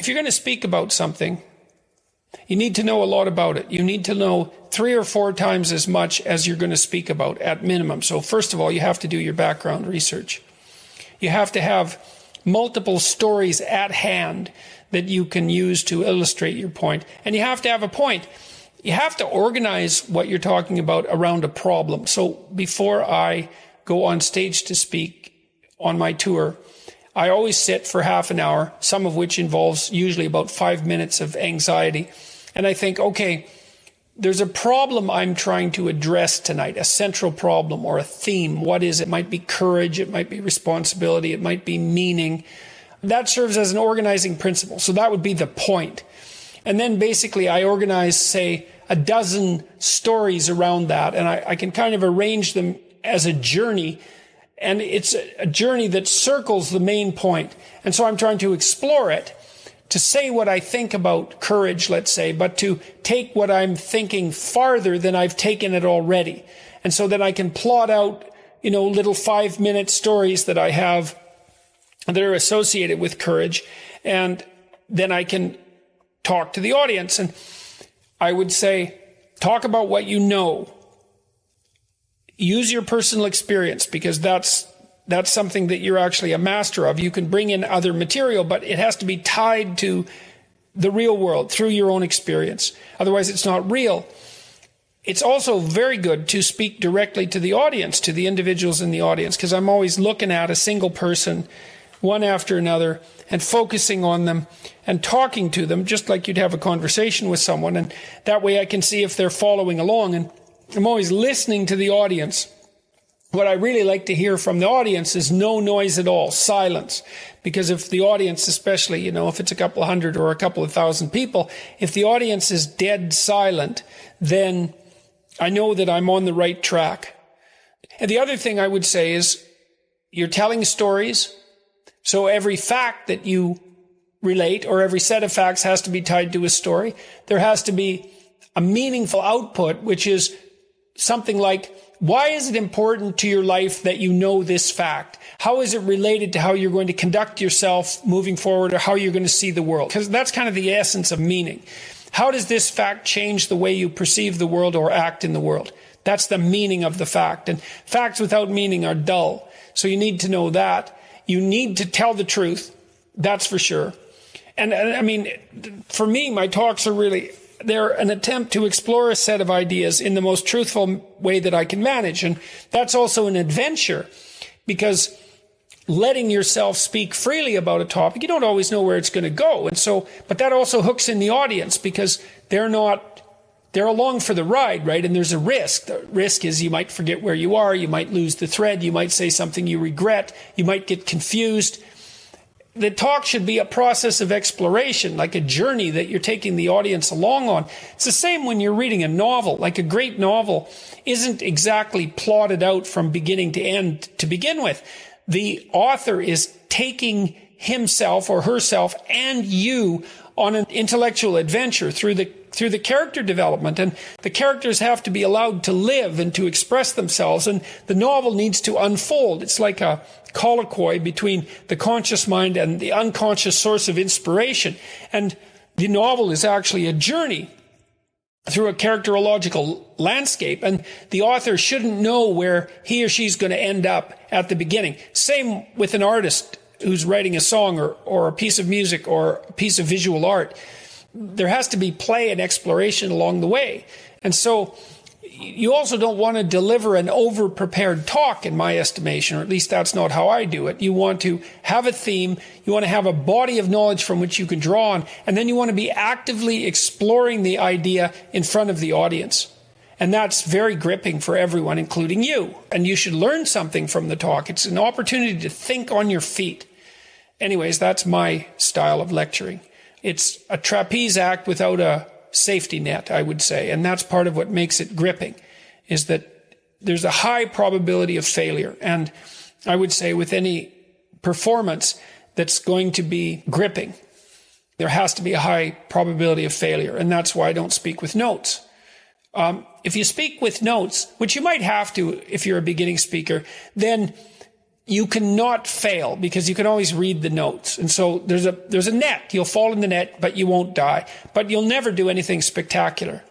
if you're going to speak about something, you need to know a lot about it. You need to know 3 or 4 times as much as you're going to speak about at minimum. So first of all, you have to do your background research. You have to have multiple stories at hand that you can use to illustrate your point. And you have to have a point. You have to organize what you're talking about around a problem. So before I go on stage to speak on my tour, I always sit for half an hour, some of which involves usually about 5 minutes of anxiety. And I think, okay, there's a problem I'm trying to address tonight, a central problem or a theme. What is it? It might be courage. It might be responsibility. It might be meaning. That serves as an organizing principle. So that would be the point. And then basically I organize, say, a dozen stories around that. And I can kind of arrange them as a journey. And it's a journey that circles the main point. And so I'm trying to explore it, to say what I think about courage, let's say, but to take what I'm thinking farther than I've taken it already. And so that I can plot out, little 5-minute stories that I have that are associated with courage. And then I can talk to the audience. And I would say, talk about what you know. Use your personal experience, because that's something that you're actually a master of. You can bring in other material, but it has to be tied to the real world through your own experience. Otherwise, it's not real. It's also very good to speak directly to the audience, to the individuals in the audience, because I'm always looking at a single person, one after another, and focusing on them and talking to them, just like you'd have a conversation with someone. And that way I can see if they're following along. And I'm always listening to the audience. What I really like to hear from the audience is no noise at all, silence. Because if the audience, especially, if it's a couple of hundred or a couple of thousand people, if the audience is dead silent, then I know that I'm on the right track. And the other thing I would say is you're telling stories. So every fact that you relate, or every set of facts, has to be tied to a story. There has to be a meaningful output, which is something like, why is it important to your life that you know this fact? How is it related to how you're going to conduct yourself moving forward, or how you're going to see the world? Because that's kind of the essence of meaning. How does this fact change the way you perceive the world or act in the world? That's the meaning of the fact. And facts without meaning are dull. So you need to know that. You need to tell the truth. That's for sure. And I mean, for me, my talks are really, they're an attempt to explore a set of ideas in the most truthful way that I can manage. And that's also an adventure, because letting yourself speak freely about a topic, you don't always know where it's going to go. And so, but that also hooks in the audience, because they're along for the ride, right? And there's a risk. The risk is you might forget where you are. You might lose the thread. You might say something you regret. You might get confused. The talk should be a process of exploration, like a journey that you're taking the audience along on. It's the same when you're reading a novel. Like a great novel isn't exactly plotted out from beginning to end to begin with. The author is taking himself or herself and you on an intellectual adventure through the character development. And the characters have to be allowed to live and to express themselves. And the novel needs to unfold. It's like a colloquy between the conscious mind and the unconscious source of inspiration. And the novel is actually a journey through a characterological landscape. And the author shouldn't know where he or she's going to end up at the beginning. Same with an artist who's writing a song or a piece of music or a piece of visual art. There has to be play and exploration along the way. And so you also don't want to deliver an over-prepared talk, in my estimation, or at least that's not how I do it. You want to have a theme, you want to have a body of knowledge from which you can draw on, and then you want to be actively exploring the idea in front of the audience. And that's very gripping for everyone, including you. And you should learn something from the talk. It's an opportunity to think on your feet. Anyways, that's my style of lecturing. It's a trapeze act without a safety net, I would say. And that's part of what makes it gripping, is that there's a high probability of failure. And I would say with any performance that's going to be gripping, there has to be a high probability of failure. And that's why I don't speak with notes. If you speak with notes, which you might have to if you're a beginning speaker, then you cannot fail because you can always read the notes. And so there's a net. You'll fall in the net, but you won't die. But you'll never do anything spectacular.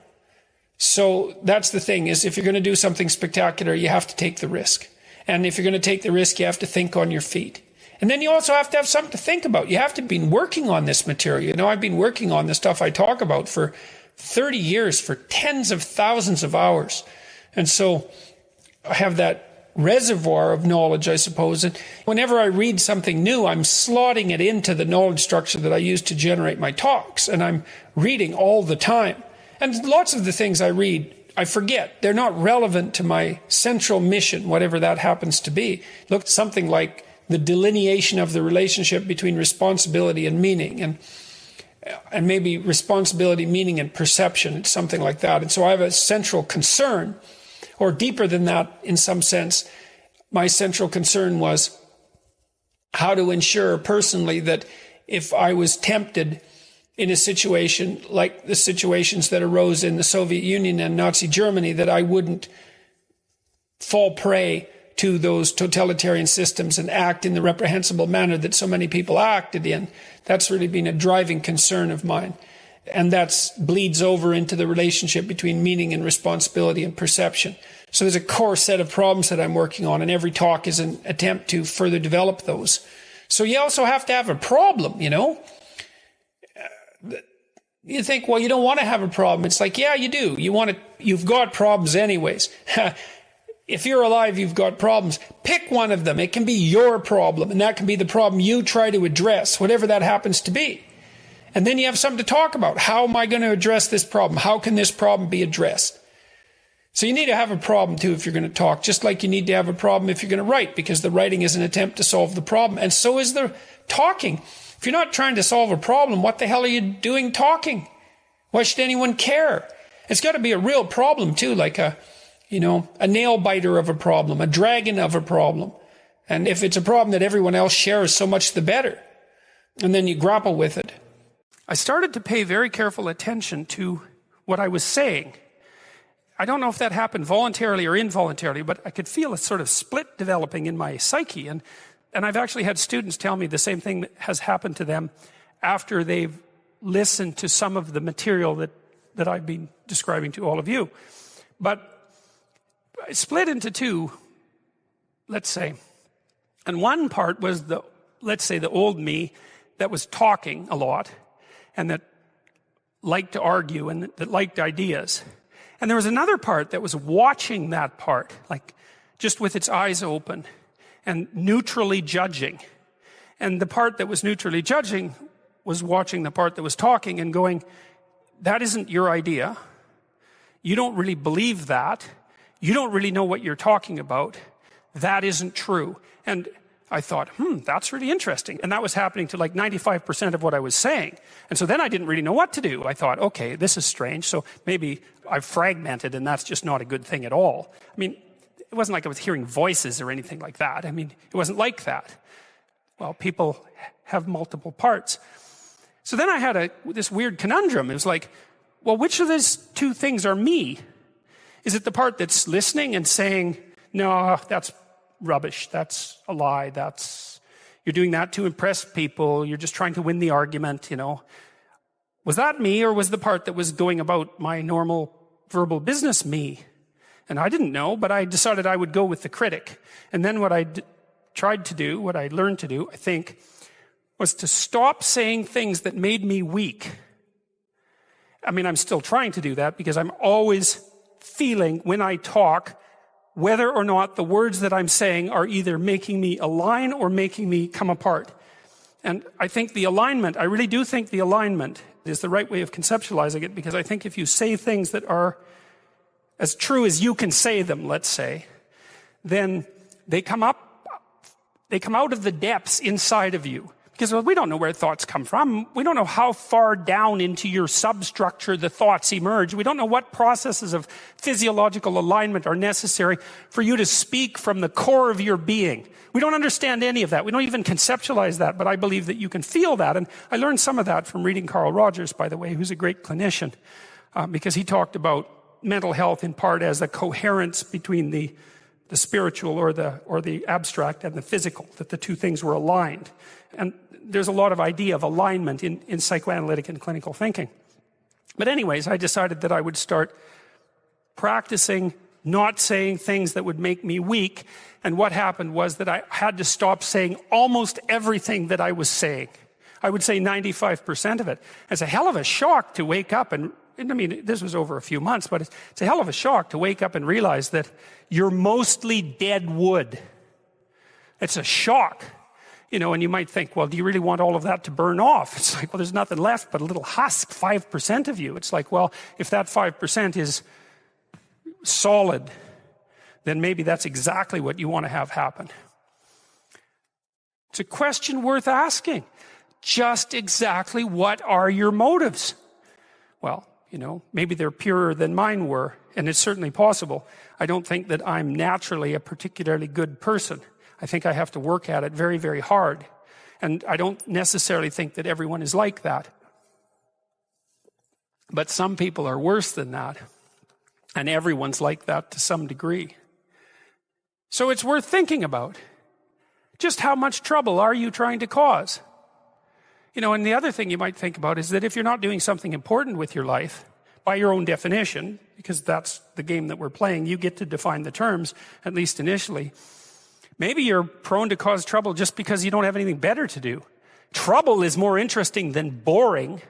So that's the thing, is if you're going to do something spectacular, you have to take the risk. And if you're going to take the risk, you have to think on your feet. And then you also have to have something to think about. You have to be working on this material. You know, I've been working on the stuff I talk about for 30 years, for tens of thousands of hours. And so I have that reservoir of knowledge, I suppose. And whenever I read something new, I'm slotting it into the knowledge structure that I use to generate my talks. And I'm reading all the time. And lots of the things I read, I forget. They're not relevant to my central mission, whatever that happens to be. Look, something like the delineation of the relationship between responsibility and meaning, and maybe responsibility, meaning, and perception. It's something like that. And so I have a central concern. Or deeper than that, in some sense, my central concern was how to ensure personally that if I was tempted in a situation like the situations that arose in the Soviet Union and Nazi Germany, that I wouldn't fall prey to those totalitarian systems and act in the reprehensible manner that so many people acted in. That's really been a driving concern of mine. And that bleeds over into the relationship between meaning and responsibility and perception. So there's a core set of problems that I'm working on, and every talk is an attempt to further develop those. So you also have to have a problem, you know. You think, well, you don't want to have a problem. It's like, yeah, you do. You've got problems anyways. If you're alive, you've got problems. Pick one of them. It can be your problem, and that can be the problem you try to address, whatever that happens to be. And then you have something to talk about. How am I going to address this problem? How can this problem be addressed? So you need to have a problem too if you're going to talk, just like you need to have a problem if you're going to write, because the writing is an attempt to solve the problem. And so is the talking. If you're not trying to solve a problem, what the hell are you doing talking? Why should anyone care? It's got to be a real problem too, like a nail biter of a problem, a dragon of a problem. And if it's a problem that everyone else shares, so much the better. And then you grapple with it. I started to pay very careful attention to what I was saying. I don't know if that happened voluntarily or involuntarily, but I could feel a sort of split developing in my psyche. And I've actually had students tell me the same thing has happened to them after they've listened to some of the material that I've been describing to all of you. But I split into two, let's say. And one part was the old me that was talking a lot, and that liked to argue and that liked ideas. And there was another part that was watching that part, like just with its eyes open and neutrally judging. And the part that was neutrally judging was watching the part that was talking and going, that isn't your idea. You don't really believe that. You don't really know what you're talking about. That isn't true. And I thought, that's really interesting. And that was happening to like 95% of what I was saying. And so then I didn't really know what to do. I thought, okay, this is strange. So maybe I've fragmented, and that's just not a good thing at all. I mean, it wasn't like I was hearing voices or anything like that. I mean, it wasn't like that. Well, people have multiple parts. So then I had this weird conundrum. It was like, well, which of these two things are me? Is it the part that's listening and saying, no, that's rubbish, that's a lie, you're doing that to impress people, you're just trying to win the argument, Was that me, or was the part that was going about my normal verbal business me? And I didn't know, but I decided I would go with the critic. And then what I tried to do, what I learned to do, I think, was to stop saying things that made me weak. I mean, I'm still trying to do that, because I'm always feeling when I talk whether or not the words that I'm saying are either making me align or making me come apart. And I think the alignment, I really do think the alignment is the right way of conceptualizing it, because I think if you say things that are as true as you can say them, let's say, then they come out of the depths inside of you. Because we don't know where thoughts come from. We don't know how far down into your substructure the thoughts emerge. We don't know what processes of physiological alignment are necessary for you to speak from the core of your being. We don't understand any of that. We don't even conceptualize that, but I believe that you can feel that. And I learned some of that from reading Carl Rogers, by the way, who's a great clinician, because he talked about mental health in part as a coherence between the the spiritual or the abstract and the physical, that the two things were aligned. And there's a lot of idea of alignment in psychoanalytic and clinical thinking. But anyways, I decided that I would start practicing not saying things that would make me weak. And what happened was that I had to stop saying almost everything that I was saying. I would say 95% of it. It's a hell of a shock to wake up and I mean, this was over a few months, but it's a hell of a shock to wake up and realize that you're mostly dead wood. It's a shock. You know, and you might think, well, do you really want all of that to burn off? It's like, well, there's nothing left but a little husk, 5% of you. It's like, well, if that 5% is solid, then maybe that's exactly what you want to have happen. It's a question worth asking. Just exactly what are your motives? Well, you know, maybe they're purer than mine were, and it's certainly possible. I don't think that I'm naturally a particularly good person. I think I have to work at it very, very hard. And I don't necessarily think that everyone is like that. But some people are worse than that. And everyone's like that to some degree. So it's worth thinking about. Just how much trouble are you trying to cause? You know, and the other thing you might think about is that if you're not doing something important with your life, by your own definition, because that's the game that we're playing, you get to define the terms, at least initially. Maybe you're prone to cause trouble just because you don't have anything better to do. Trouble is more interesting than boring.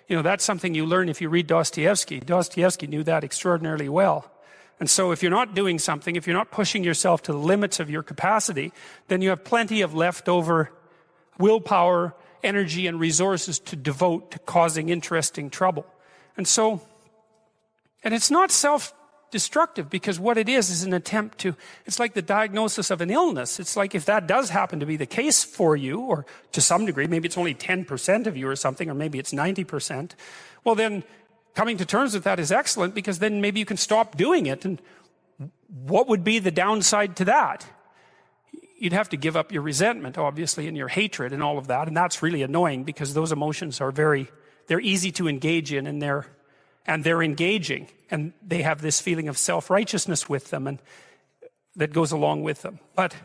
You know, that's something you learn if you read Dostoevsky. Dostoevsky knew that extraordinarily well. And so if you're not doing something, if you're not pushing yourself to the limits of your capacity, then you have plenty of leftover willpower, energy, and resources to devote to causing interesting trouble. And it's not self-destructive, because what it is an attempt to, it's like the diagnosis of an illness. It's like if that does happen to be the case for you, or to some degree, maybe it's only 10% of you or something, or maybe it's 90%, well then, coming to terms with that is excellent, because then maybe you can stop doing it. And what would be the downside to that? You'd have to give up your resentment, obviously, and your hatred and all of that. And that's really annoying, because those emotions are they're easy to engage in, and they're engaging. And they have this feeling of self-righteousness with them, and that goes along with them. But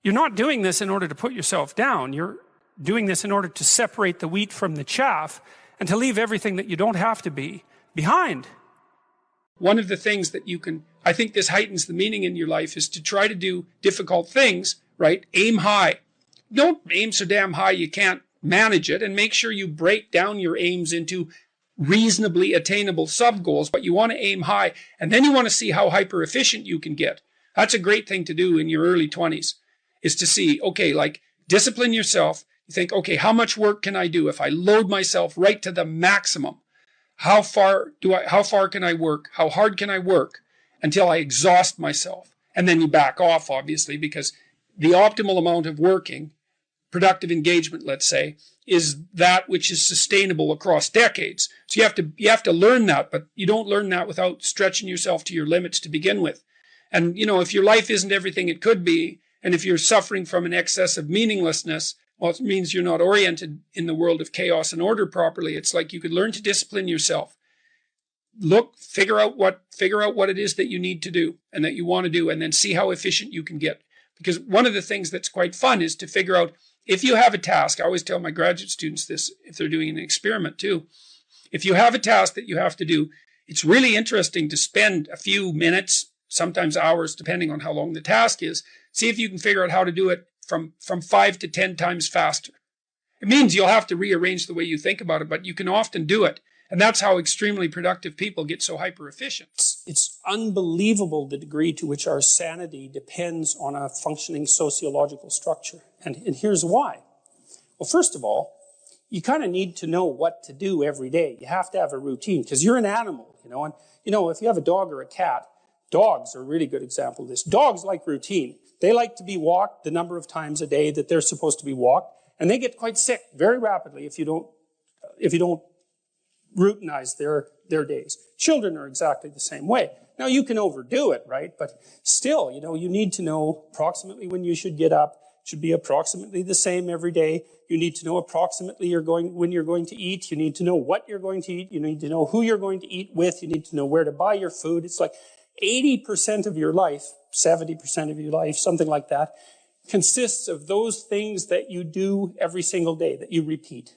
you're not doing this in order to put yourself down. You're doing this in order to separate the wheat from the chaff, and to leave everything that you don't have to be behind. One of the things that I think this heightens the meaning in your life, is to try to do difficult things, right? Aim high. Don't aim so damn high you can't manage it, and make sure you break down your aims into reasonably attainable sub-goals, but you want to aim high, and then you want to see how hyper-efficient you can get. That's a great thing to do in your early 20s, is to see, okay, like, discipline yourself. You think, okay, how much work can I do if I load myself right to the maximum? How far can I work? How hard can I work until I exhaust myself? And then you back off, obviously, because the optimal amount of working, productive engagement, let's say, is that which is sustainable across decades. So you have to learn that, but you don't learn that without stretching yourself to your limits to begin with. And, you know, if your life isn't everything it could be, and if you're suffering from an excess of meaninglessness, well, it means you're not oriented in the world of chaos and order properly. It's like you could learn to discipline yourself. Figure out what it is that you need to do and that you want to do, and then see how efficient you can get. Because one of the things that's quite fun is to figure out, if you have a task, I always tell my graduate students this if they're doing an experiment too. If you have a task that you have to do, it's really interesting to spend a few minutes, sometimes hours, depending on how long the task is, see if you can figure out how to do it from 5 to 10 times faster. It means you'll have to rearrange the way you think about it, but you can often do it. And that's how extremely productive people get so hyper efficient. It's unbelievable the degree to which our sanity depends on a functioning sociological structure. And here's why. Well, first of all, you kind of need to know what to do every day. You have to have a routine, because you're an animal, you know. And, you know, if you have a dog or a cat, dogs are a really good example of this. Dogs like routine. They like to be walked the number of times a day that they're supposed to be walked, and they get quite sick very rapidly if you don't routinize their days. Children are exactly the same way. Now, you can overdo it, right? But still, you know, you need to know approximately when you should get up. It should be approximately the same every day. You need to know approximately when you're going to eat. You need to know what you're going to eat. You need to know who you're going to eat with. You need to know where to buy your food. It's like, 80% of your life, 70% of your life, something like that, consists of those things that you do every single day, that you repeat.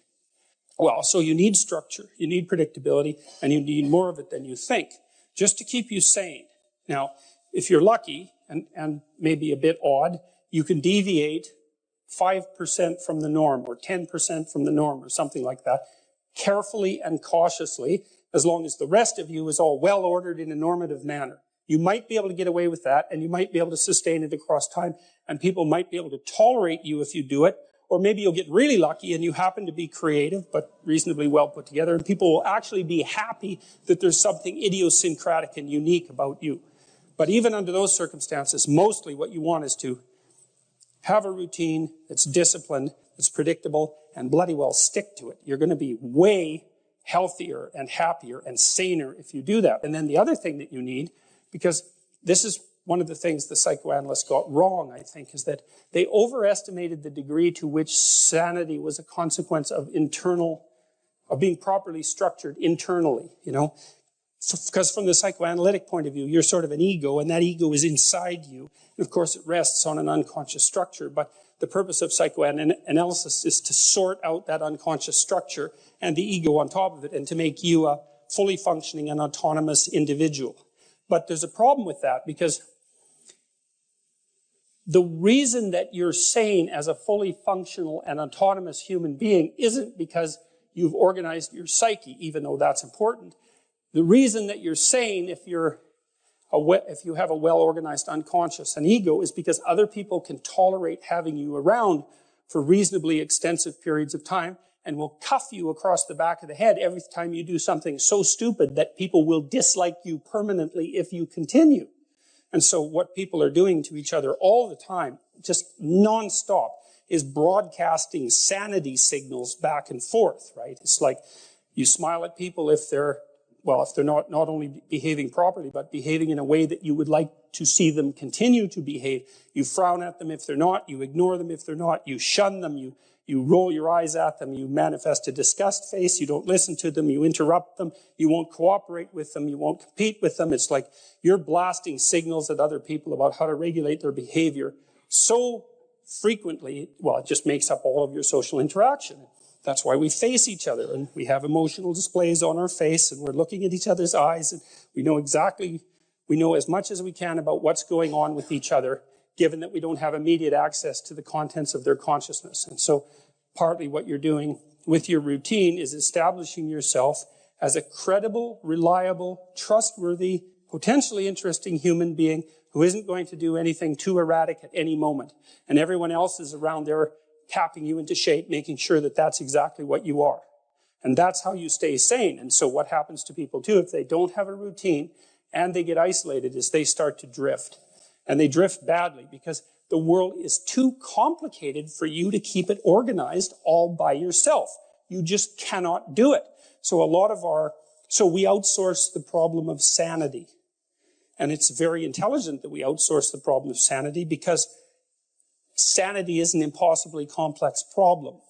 Well, so you need structure, you need predictability, and you need more of it than you think, just to keep you sane. Now, if you're lucky, and maybe a bit odd, you can deviate 5% from the norm, or 10% from the norm, or something like that, carefully and cautiously, as long as the rest of you is all well ordered in a normative manner. You might be able to get away with that, and you might be able to sustain it across time, and people might be able to tolerate you if you do it, or maybe you'll get really lucky and you happen to be creative, but reasonably well put together, and people will actually be happy that there's something idiosyncratic and unique about you. But even under those circumstances, mostly what you want is to have a routine that's disciplined, that's predictable, and bloody well stick to it. You're going to be way healthier and happier and saner if you do that. And then the other thing that you need, because this is one of the things the psychoanalysts got wrong, I think, is that they overestimated the degree to which sanity was a consequence of being properly structured internally, Because from the psychoanalytic point of view, you're sort of an ego, and that ego is inside you. And of course, it rests on an unconscious structure. But the purpose of psychoanalysis is to sort out that unconscious structure and the ego on top of it, and to make you a fully functioning and autonomous individual. But there's a problem with that, because the reason that you're sane as a fully functional and autonomous human being isn't because you've organized your psyche, even though that's important. The reason that you're sane if you have a well-organized unconscious and ego is because other people can tolerate having you around for reasonably extensive periods of time, and will cuff you across the back of the head every time you do something so stupid that people will dislike you permanently if you continue. And so what people are doing to each other all the time, just nonstop, is broadcasting sanity signals back and forth, right? It's like you smile at people if they're not only behaving properly, but behaving in a way that you would like to see them continue to behave. You frown at them if they're not, you ignore them if they're not, you shun them, you roll your eyes at them, you manifest a disgust face, you don't listen to them, you interrupt them, you won't cooperate with them, you won't compete with them. It's like you're blasting signals at other people about how to regulate their behavior so frequently, it just makes up all of your social interaction. That's why we face each other, and we have emotional displays on our face, and we're looking at each other's eyes, and we know as much as we can about what's going on with each other, given that we don't have immediate access to the contents of their consciousness. And so partly what you're doing with your routine is establishing yourself as a credible, reliable, trustworthy, potentially interesting human being who isn't going to do anything too erratic at any moment. And everyone else is around there tapping you into shape, making sure that that's exactly what you are. And that's how you stay sane. And so what happens to people too, if they don't have a routine and they get isolated, is they start to drift. And they drift badly because the world is too complicated for you to keep it organized all by yourself. You just cannot do it. So we outsource the problem of sanity. And it's very intelligent that we outsource the problem of sanity, because sanity is an impossibly complex problem.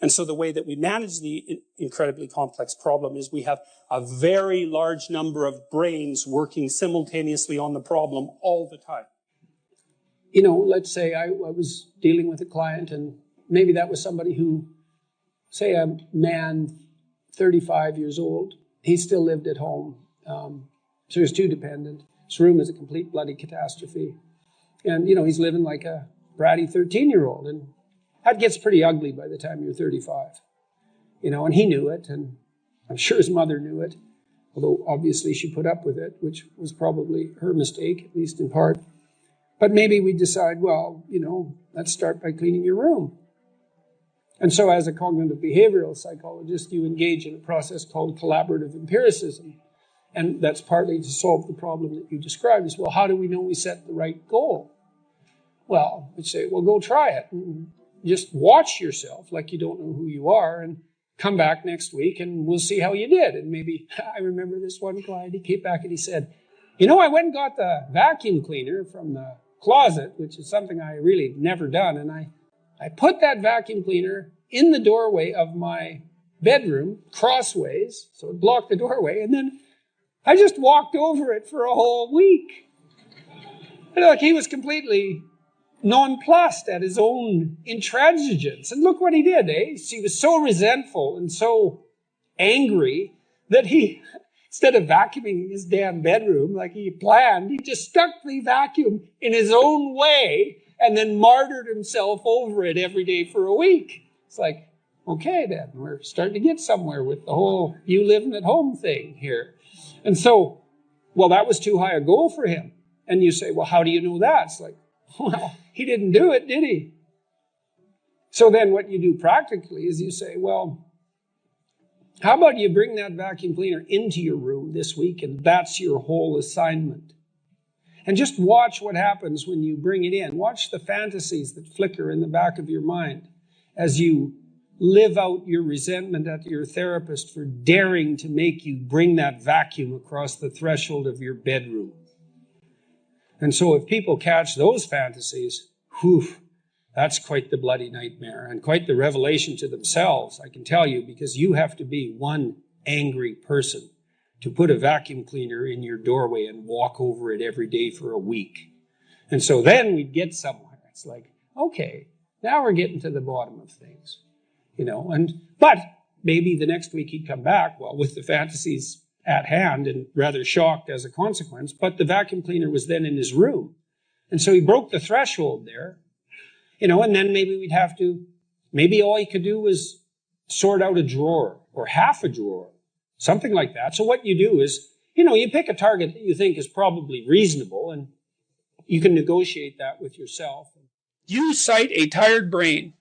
And so the way that we manage the incredibly complex problem is we have a very large number of brains working simultaneously on the problem all the time. Let's say I was dealing with a client, and maybe that was somebody who, say a man, 35 years old, he still lived at home. So he was too dependent. His room is a complete bloody catastrophe. And, he's living like a bratty 13-year-old, and that gets pretty ugly by the time you're 35. And he knew it, and I'm sure his mother knew it, although obviously she put up with it, which was probably her mistake, at least in part. But maybe we decide, let's start by cleaning your room. And so as a cognitive behavioral psychologist, you engage in a process called collaborative empiricism. And that's partly to solve the problem that you described as, how do we know we set the right goal? Well, we'd say, go try it. And just watch yourself like you don't know who you are, and come back next week and we'll see how you did. And maybe, I remember this one client, he came back and he said, I went and got the vacuum cleaner from the closet, which is something I really never done. And I put that vacuum cleaner in the doorway of my bedroom, crossways, so it blocked the doorway. And then I just walked over it for a whole week. And look, he was completely nonplussed at his own intransigence. And look what he did, eh? He was so resentful and so angry that he, instead of vacuuming his damn bedroom like he planned, he just stuck the vacuum in his own way and then martyred himself over it every day for a week. It's like, okay then, we're starting to get somewhere with the whole you living at home thing here. And so, well, that was too high a goal for him. And you say, well, how do you know that? It's like, well, he didn't do it, did he? So then what you do practically is you say, well, how about you bring that vacuum cleaner into your room this week, and that's your whole assignment. And just watch what happens when you bring it in. Watch the fantasies that flicker in the back of your mind as you live out your resentment at your therapist for daring to make you bring that vacuum across the threshold of your bedroom. And so if people catch those fantasies, that's quite the bloody nightmare and quite the revelation to themselves, I can tell you, because you have to be one angry person to put a vacuum cleaner in your doorway and walk over it every day for a week. And so then we'd get somewhere. It's like, okay, now we're getting to the bottom of things, but maybe the next week he'd come back, well, with the fantasies at hand and rather shocked as a consequence, but the vacuum cleaner was then in his room. And so he broke the threshold there, and then maybe all he could do was sort out a drawer or half a drawer, something like that. So what you do is, you pick a target that you think is probably reasonable, and you can negotiate that with yourself. You cite a tired brain,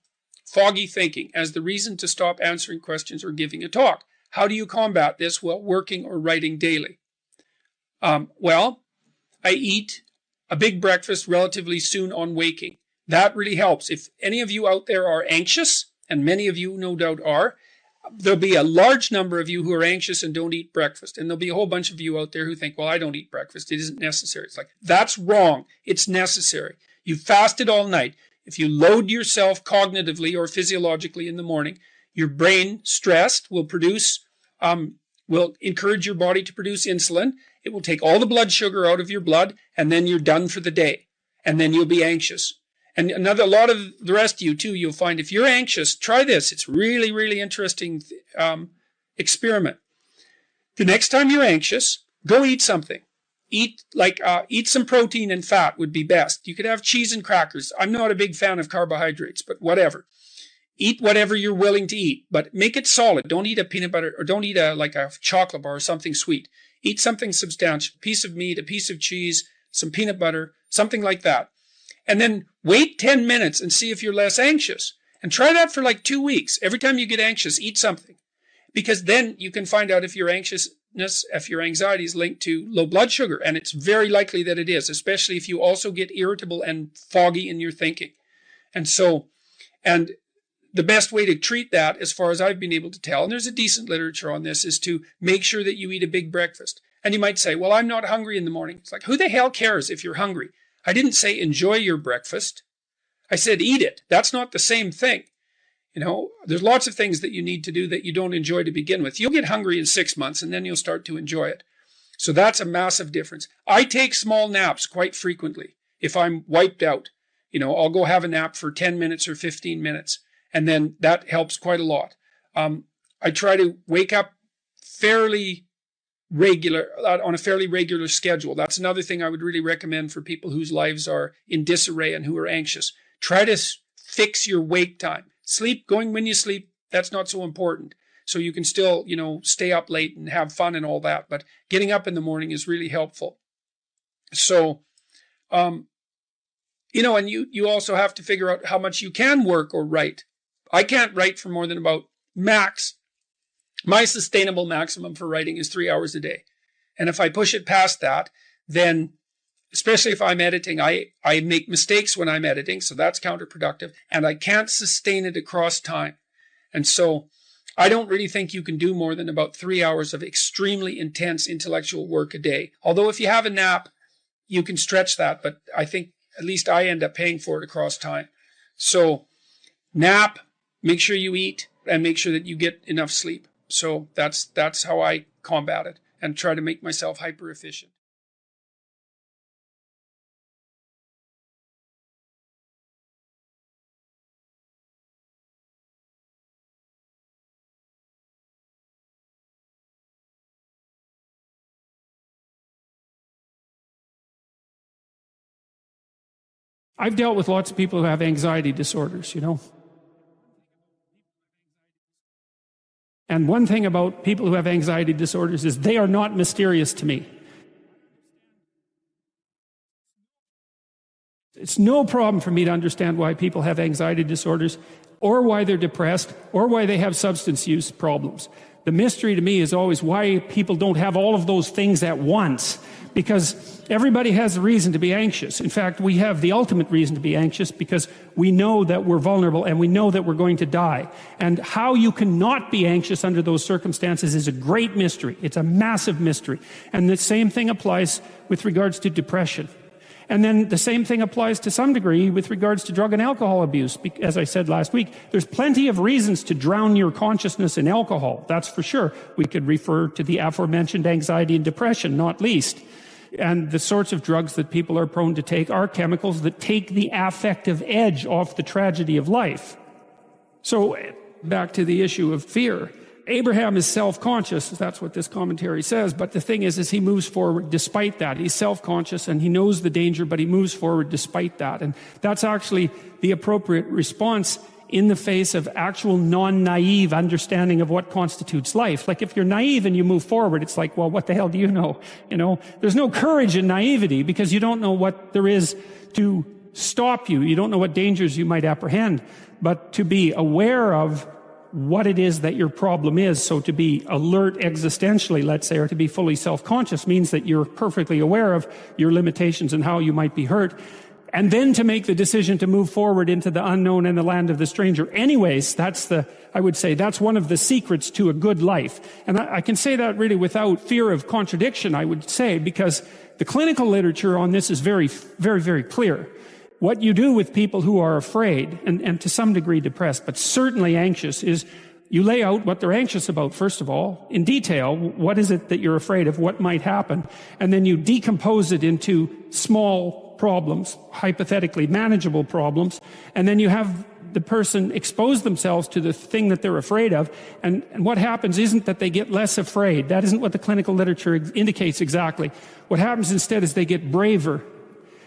foggy thinking, as the reason to stop answering questions or giving a talk. How do you combat this while working or writing daily? Well, I eat a big breakfast relatively soon on waking. That really helps. If any of you out there are anxious, and many of you no doubt are, there'll be a large number of you who are anxious and don't eat breakfast. And there'll be a whole bunch of you out there who think, well, I don't eat breakfast. It isn't necessary. It's like, that's wrong. It's necessary. You fasted all night. If you load yourself cognitively or physiologically in the morning, your brain, stressed, will encourage your body to produce insulin. It will take all the blood sugar out of your blood, and then you're done for the day. And then you'll be anxious. And a lot of the rest of you too, you'll find if you're anxious, try this. It's really, really interesting experiment. The next time you're anxious, go eat something. Eat some protein and fat would be best. You could have cheese and crackers. I'm not a big fan of carbohydrates, but whatever. Eat whatever you're willing to eat, but make it solid. Don't eat a peanut butter, or don't eat a chocolate bar or something sweet. Eat something substantial, a piece of meat, a piece of cheese, some peanut butter, something like that. And then wait 10 minutes and see if you're less anxious. And try that for like 2 weeks. Every time you get anxious, eat something. Because then you can find out if your anxiety is linked to low blood sugar. And it's very likely that it is, especially if you also get irritable and foggy in your thinking. And the best way to treat that, as far as I've been able to tell, and there's a decent literature on this, is to make sure that you eat a big breakfast. And you might say, well, I'm not hungry in the morning. It's like, who the hell cares if you're hungry? I didn't say enjoy your breakfast. I said eat it. That's not the same thing. There's lots of things that you need to do that you don't enjoy to begin with. You'll get hungry in 6 months, and then you'll start to enjoy it. So that's a massive difference. I take small naps quite frequently. If I'm wiped out, I'll go have a nap for 10 minutes or 15 minutes. And then that helps quite a lot. I try to wake up on a fairly regular schedule. That's another thing I would really recommend for people whose lives are in disarray and who are anxious. Try to fix your wake time. Going when you sleep, that's not so important. So you can still, stay up late and have fun and all that. But getting up in the morning is really helpful. So, and you also have to figure out how much you can work or write. I can't write for more than about my sustainable maximum for writing is 3 hours a day. And if I push it past that, then, especially if I'm editing, I make mistakes when I'm editing, so that's counterproductive, and I can't sustain it across time. And so I don't really think you can do more than about 3 hours of extremely intense intellectual work a day. Although if you have a nap, you can stretch that, but I think at least I end up paying for it across time. So nap, make sure you eat, and make sure that you get enough sleep. So that's how I combat it. and try to make myself hyper efficient. I've dealt with lots of people who have anxiety disorders, And one thing about people who have anxiety disorders is they are not mysterious to me. It's no problem for me to understand why people have anxiety disorders, or why they're depressed, or why they have substance use problems. The mystery to me is always why people don't have all of those things at once. Because everybody has a reason to be anxious. In fact, we have the ultimate reason to be anxious because we know that we're vulnerable and we know that we're going to die. And how you cannot be anxious under those circumstances is a great mystery. It's a massive mystery. And the same thing applies with regards to depression. And then the same thing applies to some degree with regards to drug and alcohol abuse. As I said last week, there's plenty of reasons to drown your consciousness in alcohol. That's for sure. We could refer to the aforementioned anxiety and depression, not least. And the sorts of drugs that people are prone to take are chemicals that take the affective edge off the tragedy of life. So back to the issue of fear. Abraham is self-conscious, that's what this commentary says, but the thing is he moves forward despite that. He's self-conscious and he knows the danger, but he moves forward despite that. And that's actually the appropriate response in the face of actual non-naive understanding of what constitutes life. Like if you're naive and you move forward, it's like, well, what the hell do you know? There's no courage in naivety because you don't know what there is to stop you. You don't know what dangers you might apprehend. But to be aware of what it is that your problem is, so to be alert existentially, let's say, or to be fully self-conscious means that you're perfectly aware of your limitations and how you might be hurt. And then to make the decision to move forward into the unknown and the land of the stranger. Anyways, I would say that's one of the secrets to a good life. And I can say that really without fear of contradiction, I would say, because the clinical literature on this is very, very, very clear. What you do with people who are afraid and to some degree depressed, but certainly anxious, is you lay out what they're anxious about, first of all, in detail. What is it that you're afraid of? What might happen? And then you decompose it into small problems, hypothetically manageable problems, and then you have the person expose themselves to the thing that they're afraid of, and what happens isn't that they get less afraid. That isn't what the clinical literature indicates exactly. What happens instead is they get braver.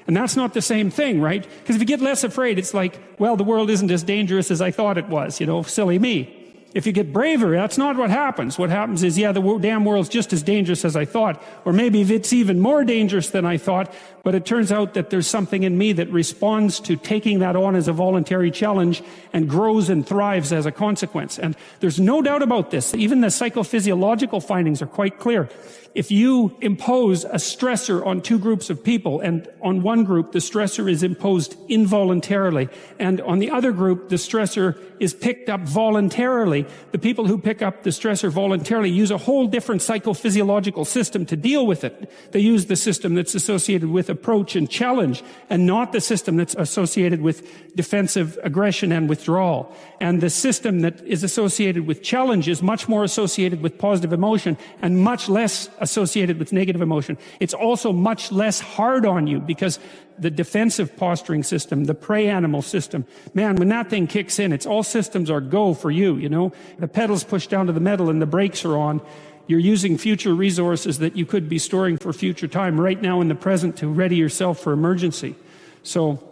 And that's not the same thing, right? Because if you get less afraid, it's like, well, the world isn't as dangerous as I thought it was, silly me. If you get braver, that's not what happens. What happens is, the damn world's just as dangerous as I thought. Or maybe it's even more dangerous than I thought, but it turns out that there's something in me that responds to taking that on as a voluntary challenge and grows and thrives as a consequence. And there's no doubt about this. Even the psychophysiological findings are quite clear. If you impose a stressor on two groups of people, and on one group the stressor is imposed involuntarily, and on the other group the stressor is picked up voluntarily, the people who pick up the stressor voluntarily use a whole different psychophysiological system to deal with it. They use the system that's associated with approach and challenge, and not the system that's associated with defensive aggression and withdrawal. And the system that is associated with challenge is much more associated with positive emotion and much less associated with negative emotion. It's also much less hard on you because the defensive posturing system, the prey animal system, man, when that thing kicks in, it's all systems are go for you, The pedal's pushed down to the metal and the brakes are on. You're using future resources that you could be storing for future time right now in the present to ready yourself for emergency. So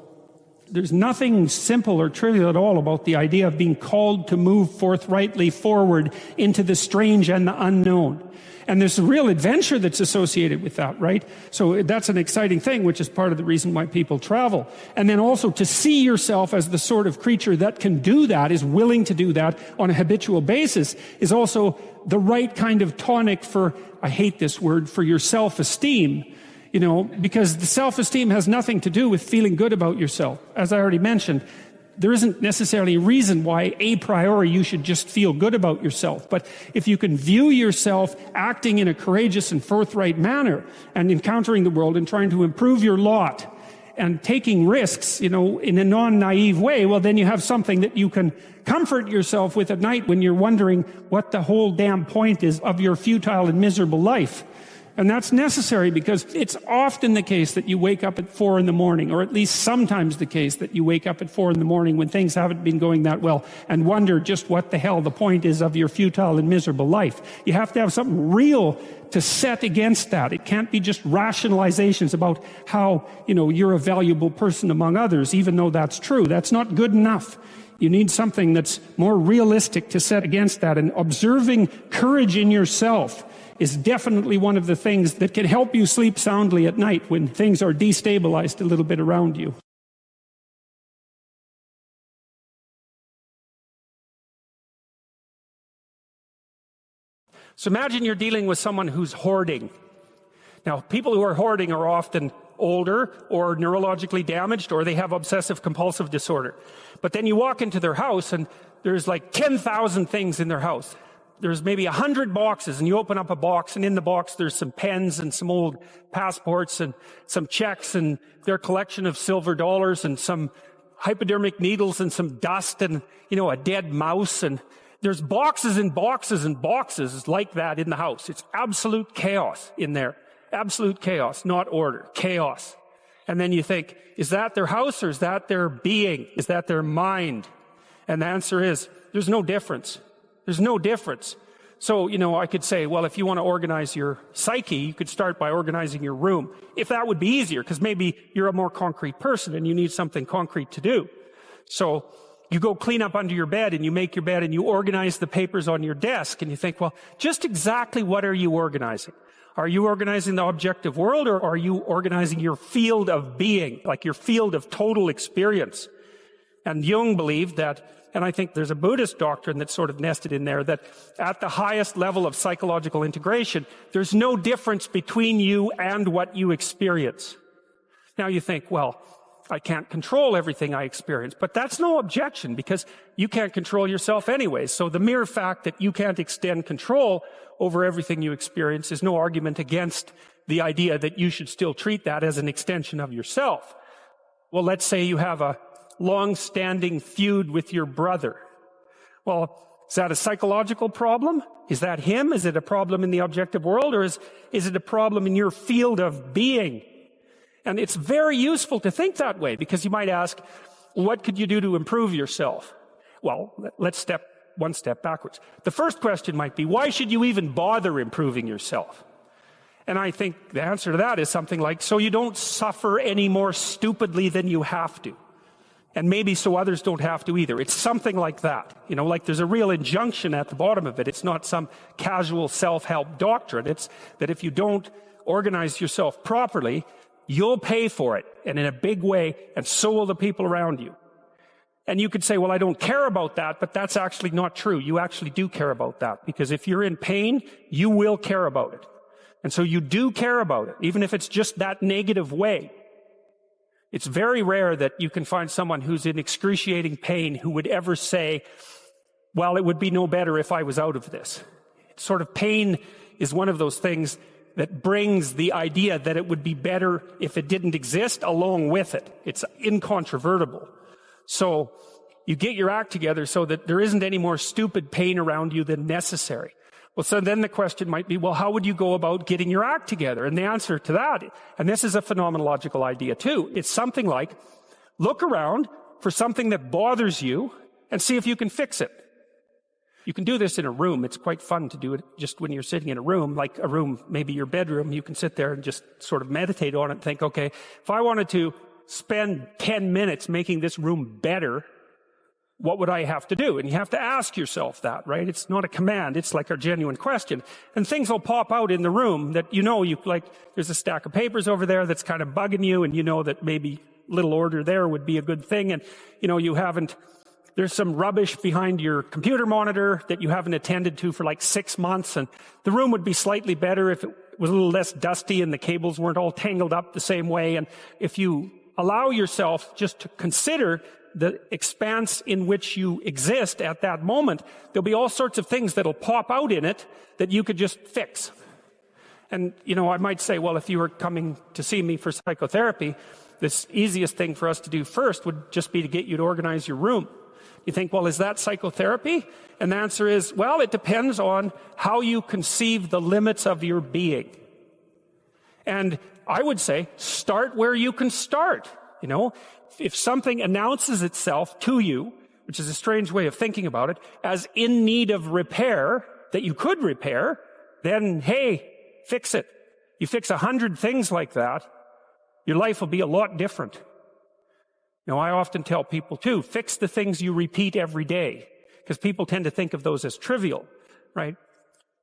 there's nothing simple or trivial at all about the idea of being called to move forthrightly forward into the strange and the unknown. And there's a real adventure that's associated with that, right? So that's an exciting thing, which is part of the reason why people travel. And then also to see yourself as the sort of creature that can do that, is willing to do that on a habitual basis, is also the right kind of tonic for, I hate this word, for your self-esteem. Because the self-esteem has nothing to do with feeling good about yourself. As I already mentioned, there isn't necessarily a reason why a priori you should just feel good about yourself. But if you can view yourself acting in a courageous and forthright manner and encountering the world and trying to improve your lot, and taking risks, in a non-naive way, well, then you have something that you can comfort yourself with at night when you're wondering what the whole damn point is of your futile and miserable life. And that's necessary because it's often the case that you wake up at 4 in the morning, or at least sometimes the case that you wake up at 4 in the morning when things haven't been going that well and wonder just what the hell the point is of your futile and miserable life. You have to have something real to set against that. It can't be just rationalizations about how, you're a valuable person among others, even though that's true. That's not good enough. You need something that's more realistic to set against that. And observing courage in yourself is definitely one of the things that can help you sleep soundly at night when things are destabilized a little bit around you. So imagine you're dealing with someone who's hoarding. Now, people who are hoarding are often older or neurologically damaged, or they have obsessive compulsive disorder. But then you walk into their house and there's like 10,000 things in their house. There's maybe 100 boxes, and you open up a box, and in the box there's some pens and some old passports and some checks and their collection of silver dollars and some hypodermic needles and some dust and, a dead mouse. And there's boxes and boxes and boxes like that in the house. It's absolute chaos in there. Absolute chaos, not order. Chaos. And then you think, is that their house or is that their being? Is that their mind? And the answer is, there's no difference. There's no difference. So, I could say, well, if you want to organize your psyche, you could start by organizing your room. If that would be easier, because maybe you're a more concrete person and you need something concrete to do. So you go clean up under your bed and you make your bed and you organize the papers on your desk and you think, well, just exactly what are you organizing? Are you organizing the objective world, or are you organizing your field of being, like your field of total experience? And Jung believed that, and I think there's a Buddhist doctrine that's sort of nested in there, that at the highest level of psychological integration, there's no difference between you and what you experience. Now you think, well, I can't control everything I experience, but that's no objection because you can't control yourself anyway. So the mere fact that you can't extend control over everything you experience is no argument against the idea that you should still treat that as an extension of yourself. Well, let's say you have a long-standing feud with your brother. Well, is that a psychological problem? Is that him? Is it a problem in the objective world, or is it a problem in your field of being? And it's very useful to think that way, because you might ask, what could you do to improve yourself? Well, let's step one step backwards. The first question might be, why should you even bother improving yourself? And I think the answer to that is something like, so you don't suffer any more stupidly than you have to. And maybe so others don't have to either. It's something like that. Like there's a real injunction at the bottom of it. It's not some casual self-help doctrine. It's that if you don't organize yourself properly, you'll pay for it, and in a big way, and so will the people around you. And you could say, well, I don't care about that, but that's actually not true. You actually do care about that, because if you're in pain, you will care about it. And so you do care about it, even if it's just that negative way. It's very rare that you can find someone who's in excruciating pain who would ever say, well, it would be no better if I was out of this. Sort of pain is one of those things that brings the idea that it would be better if it didn't exist along with it. It's incontrovertible. So you get your act together so that there isn't any more stupid pain around you than necessary. Well, so then the question might be, well, how would you go about getting your act together? And the answer to that, and this is a phenomenological idea too, it's something like, look around for something that bothers you and see if you can fix it. You can do this in a room. It's quite fun to do it just when you're sitting in a room, like a room, maybe your bedroom. You can sit there and just sort of meditate on it and think, okay, if I wanted to spend 10 minutes making this room better, what would I have to do? And you have to ask yourself that, right? It's not a command. It's like a genuine question. And things will pop out in the room that there's a stack of papers over there that's kind of bugging you, and you know that maybe little order there would be a good thing. And, there's some rubbish behind your computer monitor that you haven't attended to for like 6 months, and the room would be slightly better if it was a little less dusty and the cables weren't all tangled up the same way. And if you allow yourself just to consider the expanse in which you exist at that moment, there'll be all sorts of things that'll pop out in it that you could just fix. And, I might say, well, if you were coming to see me for psychotherapy, this easiest thing for us to do first would just be to get you to organize your room. You think, well, is that psychotherapy? And the answer is, well, it depends on how you conceive the limits of your being. And I would say, start where you can start. You know, if something announces itself to you, which is a strange way of thinking about it, as in need of repair, that you could repair, then, hey, fix it. You fix 100 things like that, your life will be a lot different. Now, I often tell people, too, fix the things you repeat every day, because people tend to think of those as trivial, right?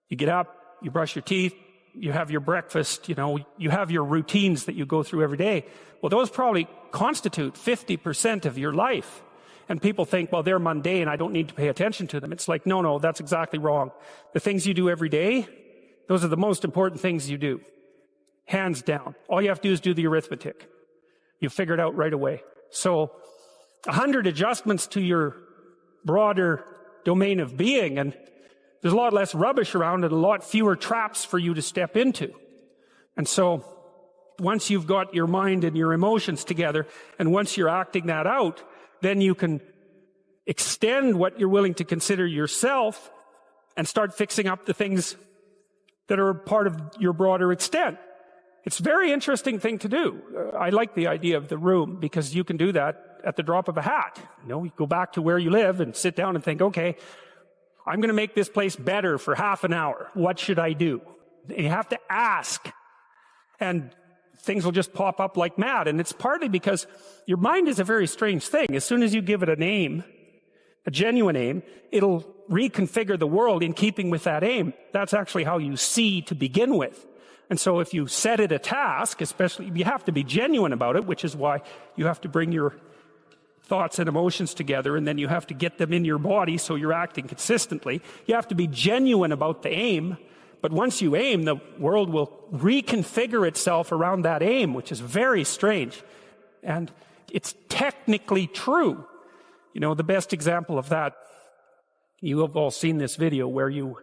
You get up, you brush your teeth, you have your breakfast, you know, you have your routines that you go through every day. Well, those probably constitute 50% of your life. And people think, well, they're mundane, I don't need to pay attention to them. It's like, no, that's exactly wrong. The things you do every day, those are the most important things you do. Hands down. All you have to do is do the arithmetic. You figure it out right away. So 100 adjustments to your broader domain of being, and there's a lot less rubbish around and a lot fewer traps for you to step into. And so once you've got your mind and your emotions together, and once you're acting that out, then you can extend what you're willing to consider yourself and start fixing up the things that are part of your broader extent. It's a very interesting thing to do. I like the idea of the room because you can do that at the drop of a hat. You know, you go back to where you live and sit down and think, okay, I'm going to make this place better for half an hour. What should I do? And you have to ask. And things will just pop up like mad. And it's partly because your mind is a very strange thing. As soon as you give it a name, a genuine aim, it'll reconfigure the world in keeping with that aim. That's actually how you see to begin with. And so if you set it a task, especially, you have to be genuine about it, which is why you have to bring your thoughts and emotions together, and then you have to get them in your body so you're acting consistently. You have to be genuine about the aim, but once you aim, the world will reconfigure itself around that aim, which is very strange. And it's technically true. You know, the best example of that, you have all seen this video where you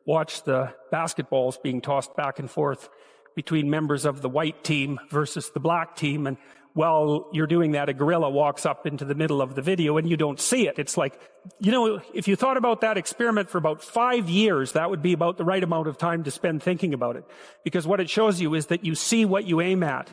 watch the basketballs being tossed back and forth between members of the white team versus the black team, and while you're doing that, a gorilla walks up into the middle of the video and you don't see it. It's like, you know, if you thought about that experiment for about 5 years, that would be about the right amount of time to spend thinking about it. Because what it shows you is that you see what you aim at.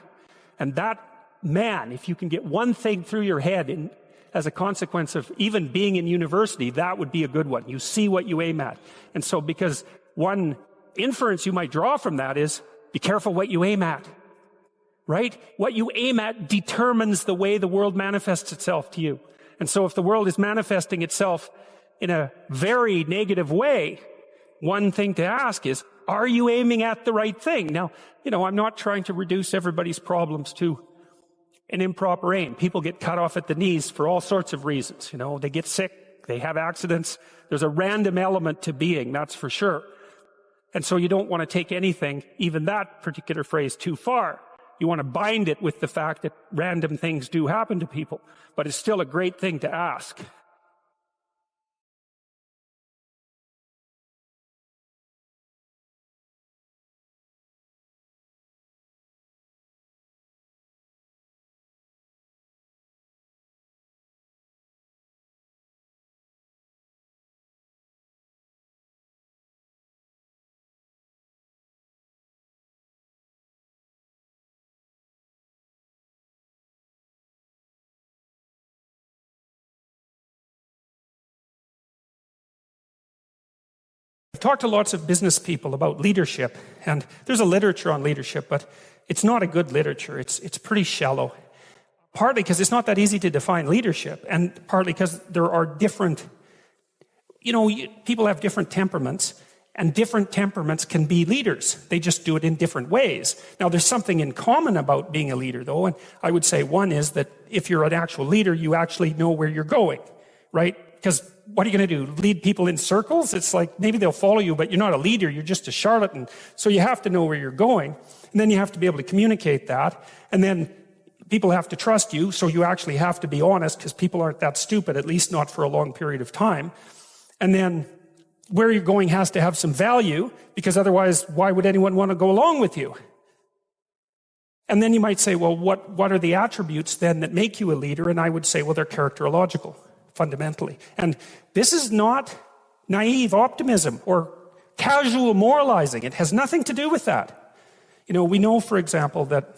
And that, man, if you can get one thing through your head as a consequence of even being in university, that would be a good one. You see what you aim at. And so because one inference you might draw from that is, be careful what you aim at. Right? What you aim at determines the way the world manifests itself to you. And so if the world is manifesting itself in a very negative way, one thing to ask is, are you aiming at the right thing? Now, you know, I'm not trying to reduce everybody's problems to an improper aim. People get cut off at the knees for all sorts of reasons. You know, they get sick, they have accidents. There's a random element to being, that's for sure. And so you don't want to take anything, even that particular phrase, too far. You want to bind it with the fact that random things do happen to people, but it's still a great thing to ask. I've talked to lots of business people about leadership, and there's a literature on leadership, but it's not a good literature. It's pretty shallow. Partly because it's not that easy to define leadership, and partly because there are different, you know, people have different temperaments, and different temperaments can be leaders. They just do it in different ways. Now, there's something in common about being a leader, though, and I would say one is that if you're an actual leader, you actually know where you're going, right? Because what are you going to do? Lead people in circles? It's like maybe they'll follow you, but you're not a leader. You're just a charlatan. So you have to know where you're going. And then you have to be able to communicate that. And then people have to trust you. So you actually have to be honest because people aren't that stupid, at least not for a long period of time. And then where you're going has to have some value because otherwise, why would anyone want to go along with you? And then you might say, well, what are the attributes then that make you a leader? And I would say, well, they're characterological, fundamentally. And this is not naive optimism or casual moralizing. It has nothing to do with that. We know, for example, that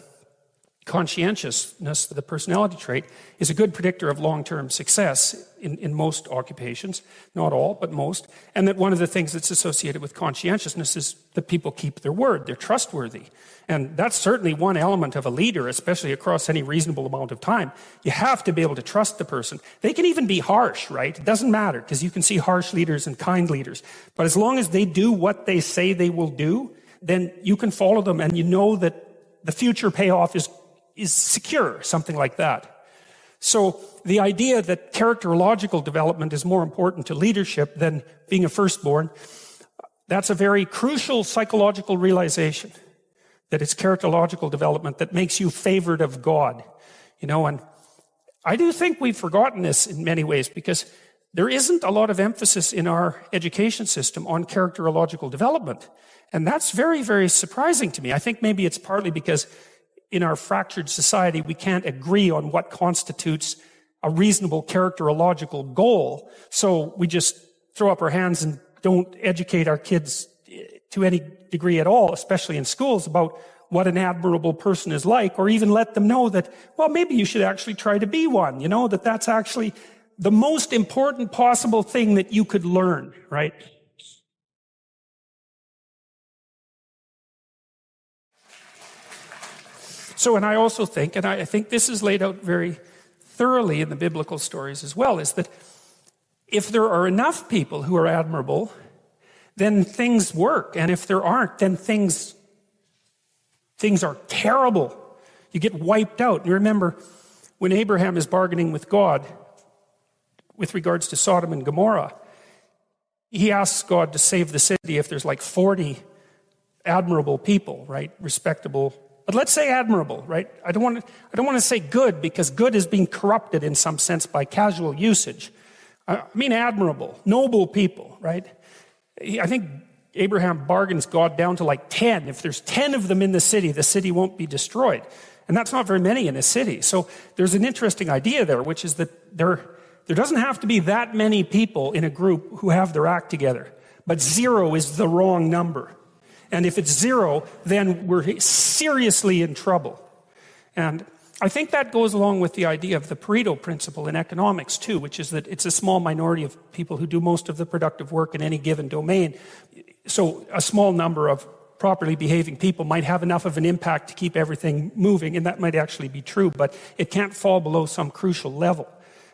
conscientiousness, the personality trait, is a good predictor of long-term success in most occupations, not all, but most, and that one of the things that's associated with conscientiousness is that people keep their word, they're trustworthy. And that's certainly one element of a leader, especially across any reasonable amount of time. You have to be able to trust the person. They can even be harsh, right? It doesn't matter, because you can see harsh leaders and kind leaders. But as long as they do what they say they will do, then you can follow them, and you know that the future payoff is secure, something like that. So the idea that characterological development is more important to leadership than being a firstborn, that's a very crucial psychological realization, that it's characterological development that makes you favored of God. And I do think we've forgotten this in many ways, because there isn't a lot of emphasis in our education system on characterological development. And that's very, very surprising to me. I think maybe it's partly because in our fractured society, we can't agree on what constitutes a reasonable characterological goal. So we just throw up our hands and don't educate our kids to any degree at all, especially in schools, about what an admirable person is like, or even let them know that, well, maybe you should actually try to be one, that that's actually the most important possible thing that you could learn, right? So, and I also think, and I think this is laid out very thoroughly in the biblical stories as well, is that if there are enough people who are admirable, then things work. And if there aren't, then things are terrible. You get wiped out. You remember when Abraham is bargaining with God with regards to Sodom and Gomorrah, he asks God to save the city if there's like 40 admirable people, right? Respectable. But let's say admirable, right? I don't want to say good, because good is being corrupted in some sense by casual usage. I mean admirable, noble people, right? I think Abraham bargains God down to like 10. If there's 10 of them in the city won't be destroyed. And that's not very many in a city. So there's an interesting idea there, which is that there doesn't have to be that many people in a group who have their act together. But 0 is the wrong number. And if it's 0, then we're seriously in trouble. And I think that goes along with the idea of the Pareto principle in economics too, which is that it's a small minority of people who do most of the productive work in any given domain. So a small number of properly behaving people might have enough of an impact to keep everything moving, and that might actually be true, but it can't fall below some crucial level.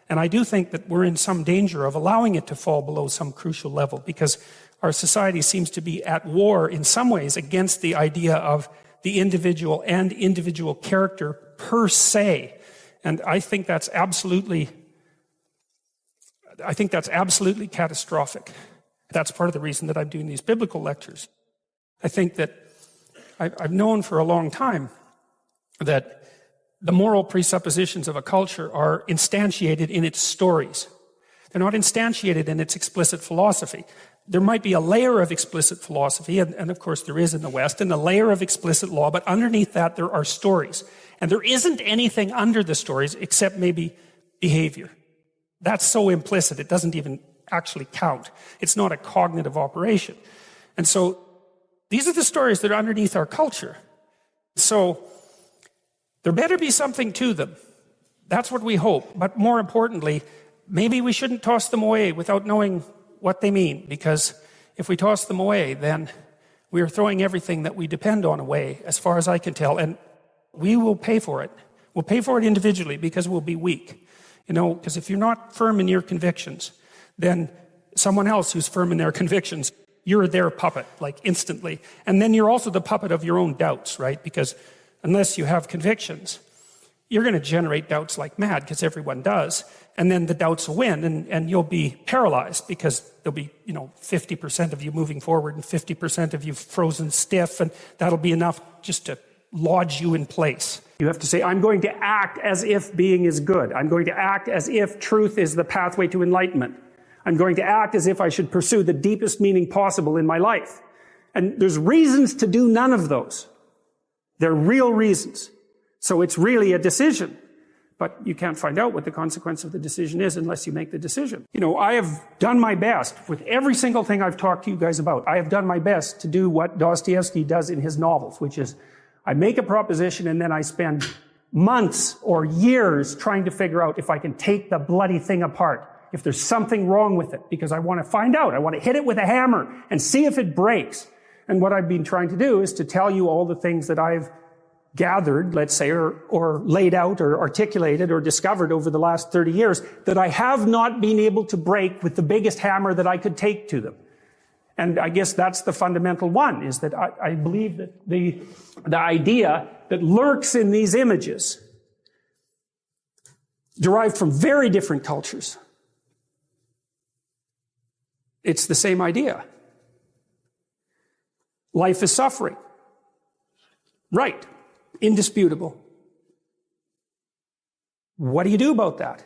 And I do think that we're in some danger of allowing it to fall below some crucial level, because our society seems to be at war in some ways against the idea of the individual and individual character per se. And I think that's absolutely catastrophic. That's part of the reason that I'm doing these biblical lectures. I think that I've known for a long time that the moral presuppositions of a culture are instantiated in its stories. They're not instantiated in its explicit philosophy. There might be a layer of explicit philosophy, and of course there is in the West, and a layer of explicit law, but underneath that there are stories. And there isn't anything under the stories except maybe behavior. That's so implicit, it doesn't even actually count. It's not a cognitive operation. And so these are the stories that are underneath our culture. So there better be something to them. That's what we hope. But more importantly, maybe we shouldn't toss them away without knowing what they mean, because if we toss them away, then we are throwing everything that we depend on away, as far as I can tell, and we will pay for it. We'll pay for it individually because we'll be weak. Because if you're not firm in your convictions, then someone else who's firm in their convictions, you're their puppet, like instantly. And then you're also the puppet of your own doubts, right? Because unless you have convictions, you're going to generate doubts like mad, because everyone does. And then the doubts will win, and you'll be paralyzed, because there'll be, 50% of you moving forward and 50% of you frozen stiff, and that'll be enough just to lodge you in place. You have to say, I'm going to act as if being is good. I'm going to act as if truth is the pathway to enlightenment. I'm going to act as if I should pursue the deepest meaning possible in my life. And there's reasons to do none of those. They're real reasons. So it's really a decision. But you can't find out what the consequence of the decision is unless you make the decision. You know, I have done my best with every single thing I've talked to you guys about. I have done my best to do what Dostoevsky does in his novels, which is I make a proposition and then I spend months or years trying to figure out if I can take the bloody thing apart, if there's something wrong with it, because I want to find out. I want to hit it with a hammer and see if it breaks. And what I've been trying to do is to tell you all the things that I've gathered, let's say, or laid out or articulated or discovered over the last 30 years that I have not been able to break with the biggest hammer that I could take to them. And I guess that's the fundamental one, is that I believe that the idea that lurks in these images, derived from very different cultures, it's the same idea. Life is suffering. Right. Indisputable. What do you do about that?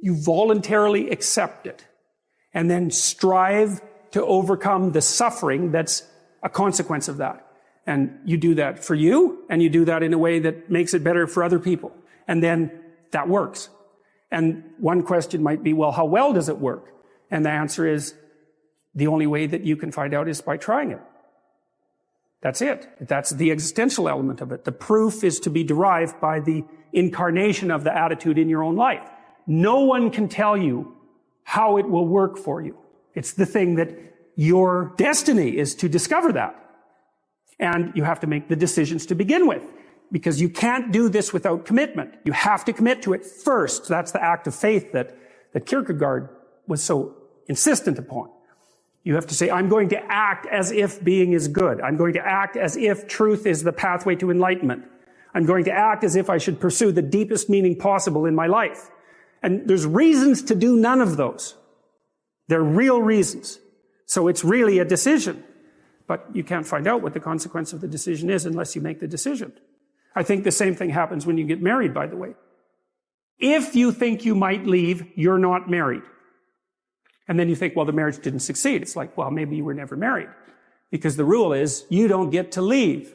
You voluntarily accept it and then strive to overcome the suffering that's a consequence of that. And you do that for you, and you do that in a way that makes it better for other people. And then that works. And one question might be, well, how well does it work? And the answer is, the only way that you can find out is by trying it. That's it. That's the existential element of it. The proof is to be derived by the incarnation of the attitude in your own life. No one can tell you how it will work for you. It's the thing that your destiny is to discover that. And you have to make the decisions to begin with, because you can't do this without commitment. You have to commit to it first. That's the act of faith that Kierkegaard was so insistent upon. You have to say, I'm going to act as if being is good. I'm going to act as if truth is the pathway to enlightenment. I'm going to act as if I should pursue the deepest meaning possible in my life. And there's reasons to do none of those. They're real reasons. So it's really a decision. But you can't find out what the consequence of the decision is unless you make the decision. I think the same thing happens when you get married, by the way. If you think you might leave, you're not married. And then you think, well, the marriage didn't succeed. It's like, well, maybe you were never married. Because the rule is, you don't get to leave.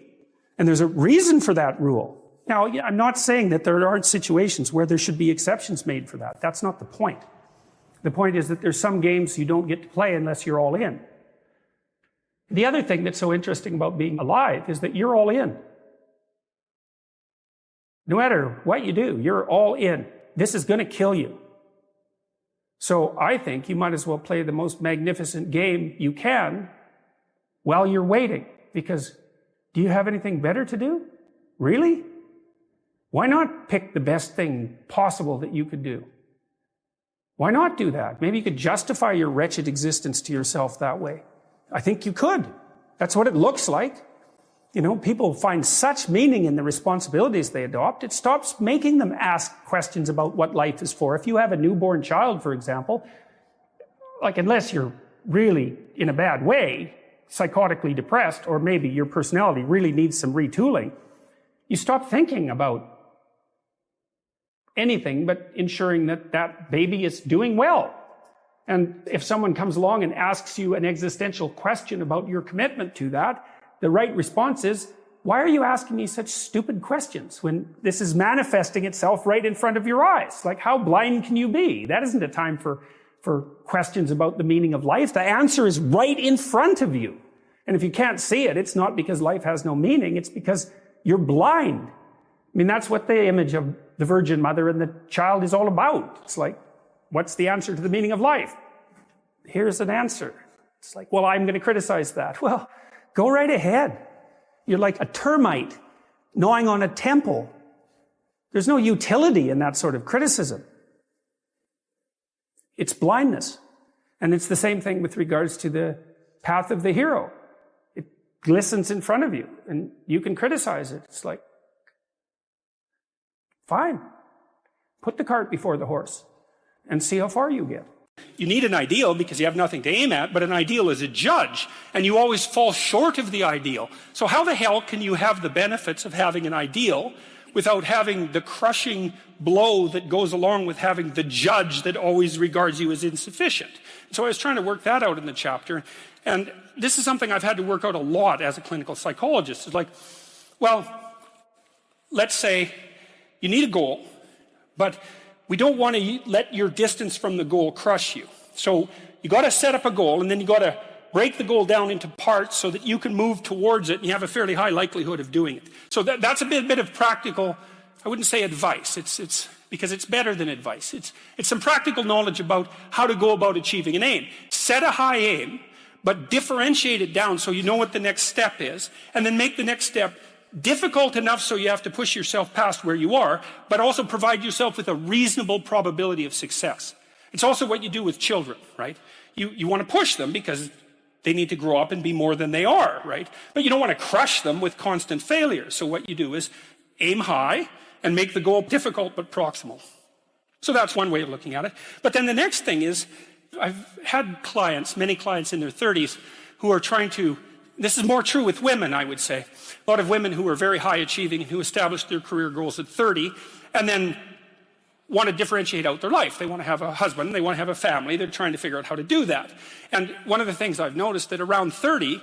And there's a reason for that rule. Now, I'm not saying that there aren't situations where there should be exceptions made for that. That's not the point. The point is that there's some games you don't get to play unless you're all in. The other thing that's so interesting about being alive is that you're all in. No matter what you do, you're all in. This is going to kill you. So I think you might as well play the most magnificent game you can while you're waiting. Because do you have anything better to do? Really? Why not pick the best thing possible that you could do? Why not do that? Maybe you could justify your wretched existence to yourself that way. I think you could. That's what it looks like. You know, people find such meaning in the responsibilities they adopt. It stops making them ask questions about what life is for. If you have a newborn child, for example, like unless you're really in a bad way, psychotically depressed, or maybe your personality really needs some retooling, you stop thinking about anything but ensuring that that baby is doing well. And if someone comes along and asks you an existential question about your commitment to that, the right response is, why are you asking me such stupid questions when this is manifesting itself right in front of your eyes? Like, how blind can you be? That isn't a time for questions about the meaning of life. The answer is right in front of you. And if you can't see it, it's not because life has no meaning. It's because you're blind. I mean, that's what the image of the Virgin Mother and the child is all about. It's like, what's the answer to the meaning of life? Here's an answer. It's like, well, I'm going to criticize that. Well, go right ahead. You're like a termite gnawing on a temple. There's no utility in that sort of criticism. It's blindness. And it's the same thing with regards to the path of the hero. It glistens in front of you, and you can criticize it. It's like, fine. Put the cart before the horse and see how far you get. You need an ideal because you have nothing to aim at, but an ideal is a judge, and you always fall short of the ideal. So how the hell can you have the benefits of having an ideal without having the crushing blow that goes along with having the judge that always regards you as insufficient? So I was trying to work that out in the chapter, and this is something I've had to work out a lot as a clinical psychologist. It's like, well, let's say you need a goal, but we don't want to let your distance from the goal crush you. So you got to set up a goal, and then you got to break the goal down into parts so that you can move towards it and you have a fairly high likelihood of doing it. So that's a bit of practical, I wouldn't say advice, it's because it's better than advice. It's some practical knowledge about how to go about achieving an aim. Set a high aim, but differentiate it down so you know what the next step is, and then make the next step difficult enough so you have to push yourself past where you are, but also provide yourself with a reasonable probability of success. It's also what you do with children, right? You want to push them because they need to grow up and be more than they are, right? But you don't want to crush them with constant failure. So what you do is aim high and make the goal difficult but proximal. So that's one way of looking at it. But then the next thing is, I've had clients, many clients in their 30s, who are trying to, this is more true with women, I would say. A lot of women who are very high achieving and who established their career goals at 30 and then want to differentiate out their life. They want to have a husband, they want to have a family, they're trying to figure out how to do that. And one of the things I've noticed that around 30,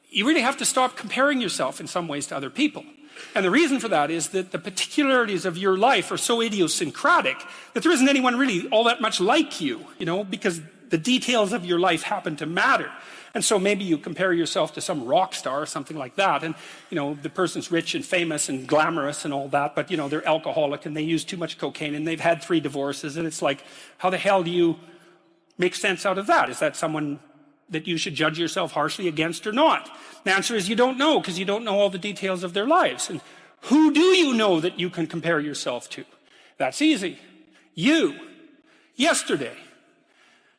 you really have to stop comparing yourself in some ways to other people. And the reason for that is that the particularities of your life are so idiosyncratic that there isn't anyone really all that much like you, because the details of your life happen to matter. And so maybe you compare yourself to some rock star or something like that, and the person's rich and famous and glamorous and all that, but they're alcoholic and they use too much cocaine and they've had 3 divorces, and it's like, how the hell do you make sense out of that? Is that someone that you should judge yourself harshly against or not? The answer is you don't know, because you don't know all the details of their lives. And who do you know that you can compare yourself to? That's easy. You. Yesterday.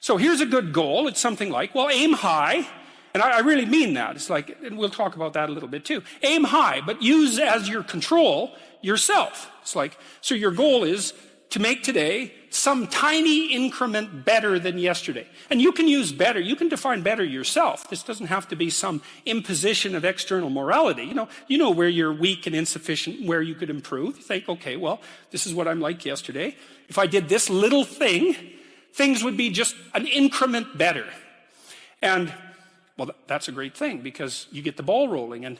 So here's a good goal. It's something like, well, aim high. And I really mean that. It's like, and we'll talk about that a little bit too. Aim high, but use as your control yourself. It's like, so your goal is to make today some tiny increment better than yesterday. And you can use better, you can define better yourself. This doesn't have to be some imposition of external morality. You know where you're weak and insufficient, where you could improve. You think, okay, well, this is what I'm like yesterday. If I did this little thing, things would be just an increment better. And, well, that's a great thing, because you get the ball rolling, and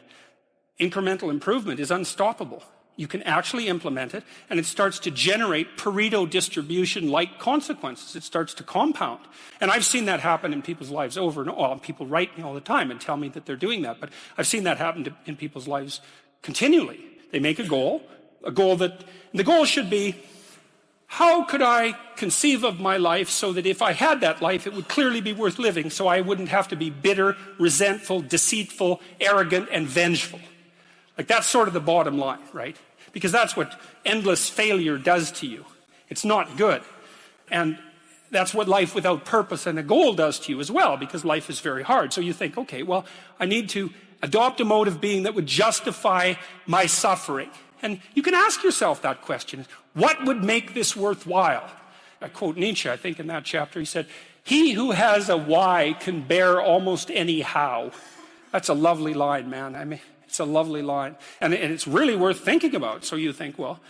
incremental improvement is unstoppable. You can actually implement it, and it starts to generate Pareto distribution-like consequences. It starts to compound. And I've seen that happen in people's lives over and over. Well, people write me all the time and tell me that they're doing that, but I've seen that happen in people's lives continually. They make a goal that, the goal should be, how could I conceive of my life so that if I had that life, it would clearly be worth living, so I wouldn't have to be bitter, resentful, deceitful, arrogant, and vengeful. Like, that's sort of the bottom line, right? Because that's what endless failure does to you. It's not good. And that's what life without purpose and a goal does to you as well, because life is very hard. So you think, okay, well, I need to adopt a mode of being that would justify my suffering. And you can ask yourself that question. What would make this worthwhile? I quote Nietzsche, I think in that chapter, he said, "He who has a why can bear almost any how." That's a lovely line, man. I mean, it's a lovely line. And it's really worth thinking about. So you think, well,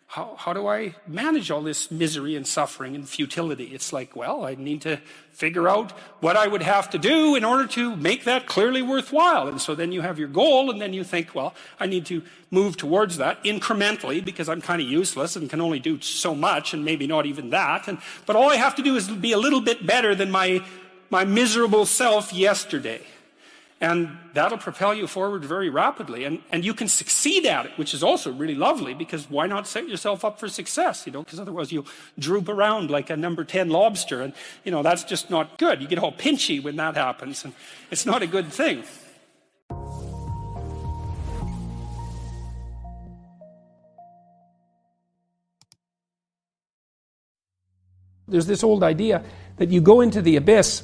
how do I manage all this misery and suffering and futility? It's like, well, I need to figure out what I would have to do in order to make that clearly worthwhile. And so then you have your goal, and then you think, well, I need to move towards that incrementally, because I'm kind of useless and can only do so much, and maybe not even that. But all I have to do is be a little bit better than my miserable self yesterday. And that'll propel you forward very rapidly. And you can succeed at it, which is also really lovely, because why not set yourself up for success, because otherwise you'll droop around like a number 10 lobster, and, that's just not good. You get all pinchy when that happens, and it's not a good thing. There's this old idea that you go into the abyss.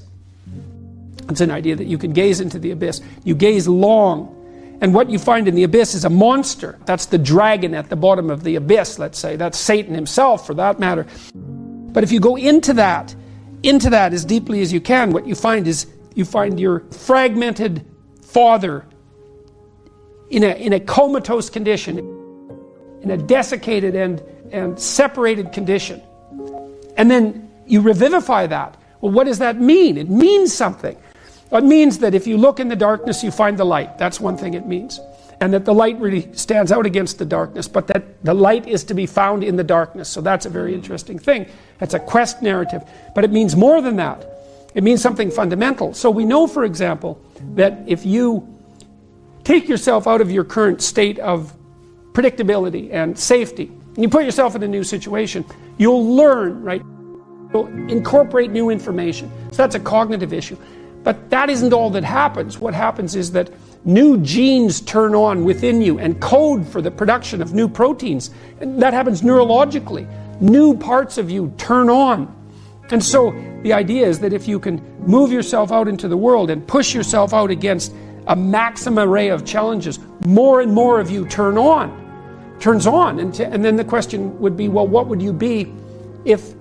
It's an idea that you can gaze into the abyss. You gaze long, and what you find in the abyss is a monster. That's the dragon at the bottom of the abyss, let's say. That's Satan himself, for that matter. But if you go into that as deeply as you can, what you find is you find your fragmented father in a comatose condition, in a desiccated and separated condition. And then you revivify that. Well, what does that mean? It means something. It means that if you look in the darkness, you find the light. That's one thing it means. and that the light really stands out against the darkness, but that the light is to be found in the darkness. So that's a very interesting thing. It's a quest narrative, but it means more than that. It means something fundamental. So we know, for example, that if you take yourself out of your current state of predictability and safety, and you put yourself in a new situation, you'll learn, right? You'll incorporate new information. So that's a cognitive issue. But that isn't all that happens. What happens is that new genes turn on within you and code for the production of new proteins. And that happens neurologically. New parts of you turn on. And so the idea is that if you can move yourself out into the world and push yourself out against a maximum array of challenges, more and more of you turns on. And then the question would be, well, what would you be if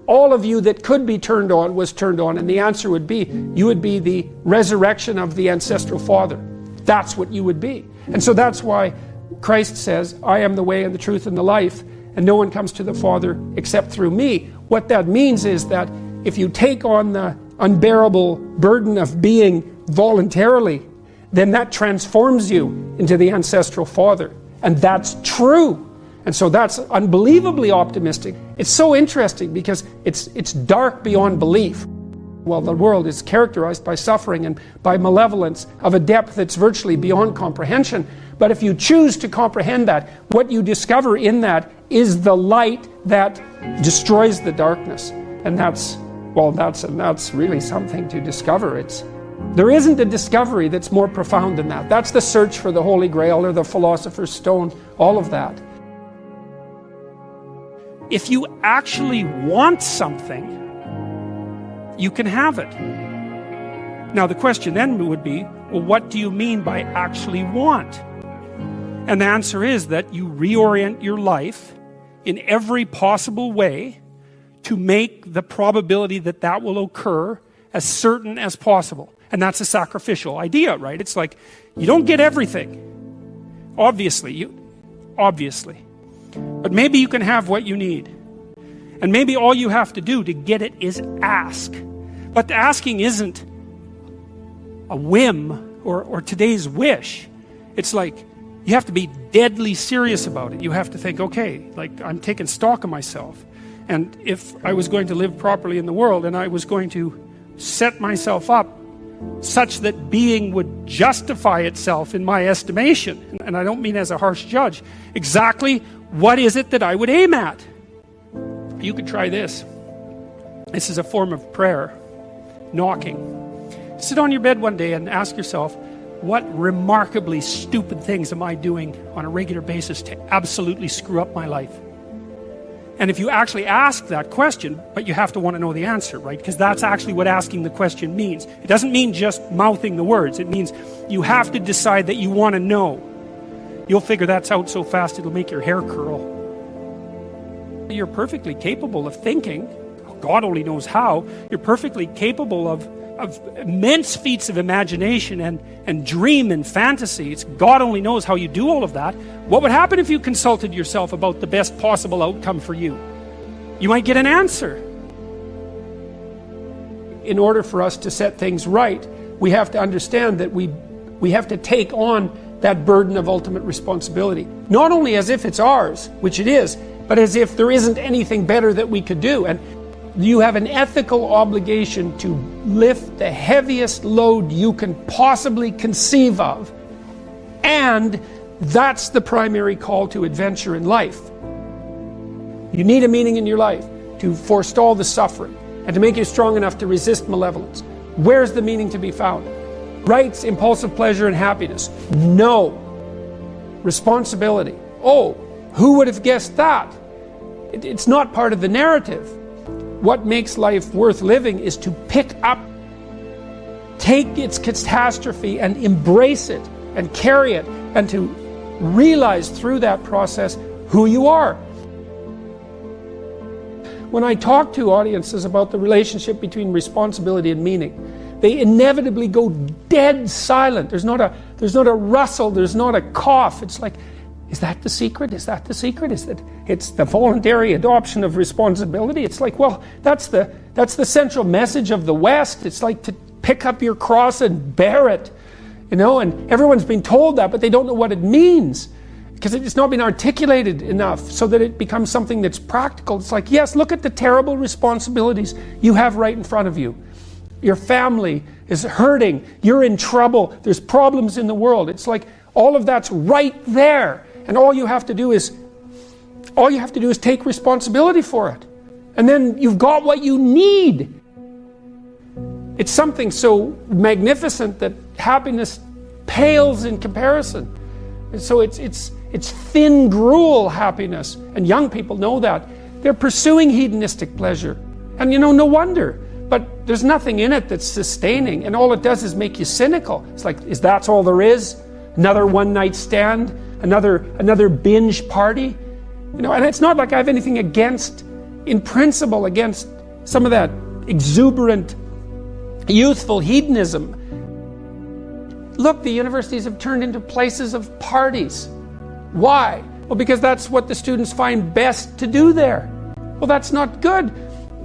all of you that could be turned on was turned on? And the answer would be, you would be the resurrection of the ancestral father. That's what you would be. And so that's why Christ says, I am the way and the truth and the life, and no one comes to the Father except through me. What that means is that if you take on the unbearable burden of being voluntarily, then that transforms you into the ancestral father. And that's true. And so that's unbelievably optimistic. It's so interesting because it's dark beyond belief. Well, the world is characterized by suffering and by malevolence of a depth that's virtually beyond comprehension. But if you choose to comprehend that, what you discover in that is the light that destroys the darkness. And that's really something to discover. There isn't a discovery that's more profound than that. That's the search for the Holy Grail or the Philosopher's Stone, all of that. If you actually want something, you can have it. Now the question then would be, well, what do you mean by actually want? And the answer is that you reorient your life in every possible way to make the probability that that will occur as certain as possible. And that's a sacrificial idea, right? It's like, you don't get everything. Obviously. But maybe you can have what you need. And maybe all you have to do to get it is ask. But asking isn't a whim or today's wish. It's like, you have to be deadly serious about it. You have to think, okay, like I'm taking stock of myself. And if I was going to live properly in the world and I was going to set myself up such that being would justify itself in my estimation, and I don't mean as a harsh judge, exactly what is it that I would aim at? You could try this. This is a form of prayer, knocking. Sit on your bed one day and ask yourself, what remarkably stupid things am I doing on a regular basis to absolutely screw up my life? And if you actually ask that question, but you have to want to know the answer, right? Because that's actually what asking the question means. It doesn't mean just mouthing the words. It means you have to decide that you want to know. You'll figure that's out so fast it'll make your hair curl. You're perfectly capable of thinking. God only knows how. You're perfectly capable of immense feats of imagination and dream and fantasy. It's God only knows how you do all of that. What would happen if you consulted yourself about the best possible outcome for you? You might get an answer. In order for us to set things right, we have to understand that we have to take on that burden of ultimate responsibility. Not only as if it's ours, which it is, but as if there isn't anything better that we could do. And you have an ethical obligation to lift the heaviest load you can possibly conceive of. And that's the primary call to adventure in life. You need a meaning in your life to forestall the suffering and to make you strong enough to resist malevolence. Where's the meaning to be found? Rights, impulsive pleasure, and happiness? No. Responsibility? Oh, who would have guessed that? It's not part of the narrative. What makes life worth living is to pick up, take its catastrophe and embrace it and carry it, and to realize through that process who you are. When I talk to audiences about the relationship between responsibility and meaning, they inevitably go dead silent. There's not a rustle, there's not a cough. It's like, is that the secret? Is that the secret? Is that it's the voluntary adoption of responsibility? It's like, well, that's the central message of the West. It's like to pick up your cross and bear it. you know, and everyone's been told that, but they don't know what it means because it's not been articulated enough so that it becomes something that's practical. It's like, yes, look at the terrible responsibilities you have right in front of you. Your family is hurting, you're in trouble, there's problems in the world. It's like all of that's right there, and all you have to do is take responsibility for it, and then you've got what you need. It's something so magnificent that happiness pales in comparison. And so it's thin gruel happiness, and young people know that. They're pursuing hedonistic pleasure, and you know, no wonder. But there's nothing in it that's sustaining, and all it does is make you cynical. It's like, is that all there is? Another one-night stand, another binge party, you know. And it's not like I have anything in principle, against some of that exuberant, youthful hedonism. Look, the universities have turned into places of parties. Why? Well, because that's what the students find best to do there. Well, that's not good.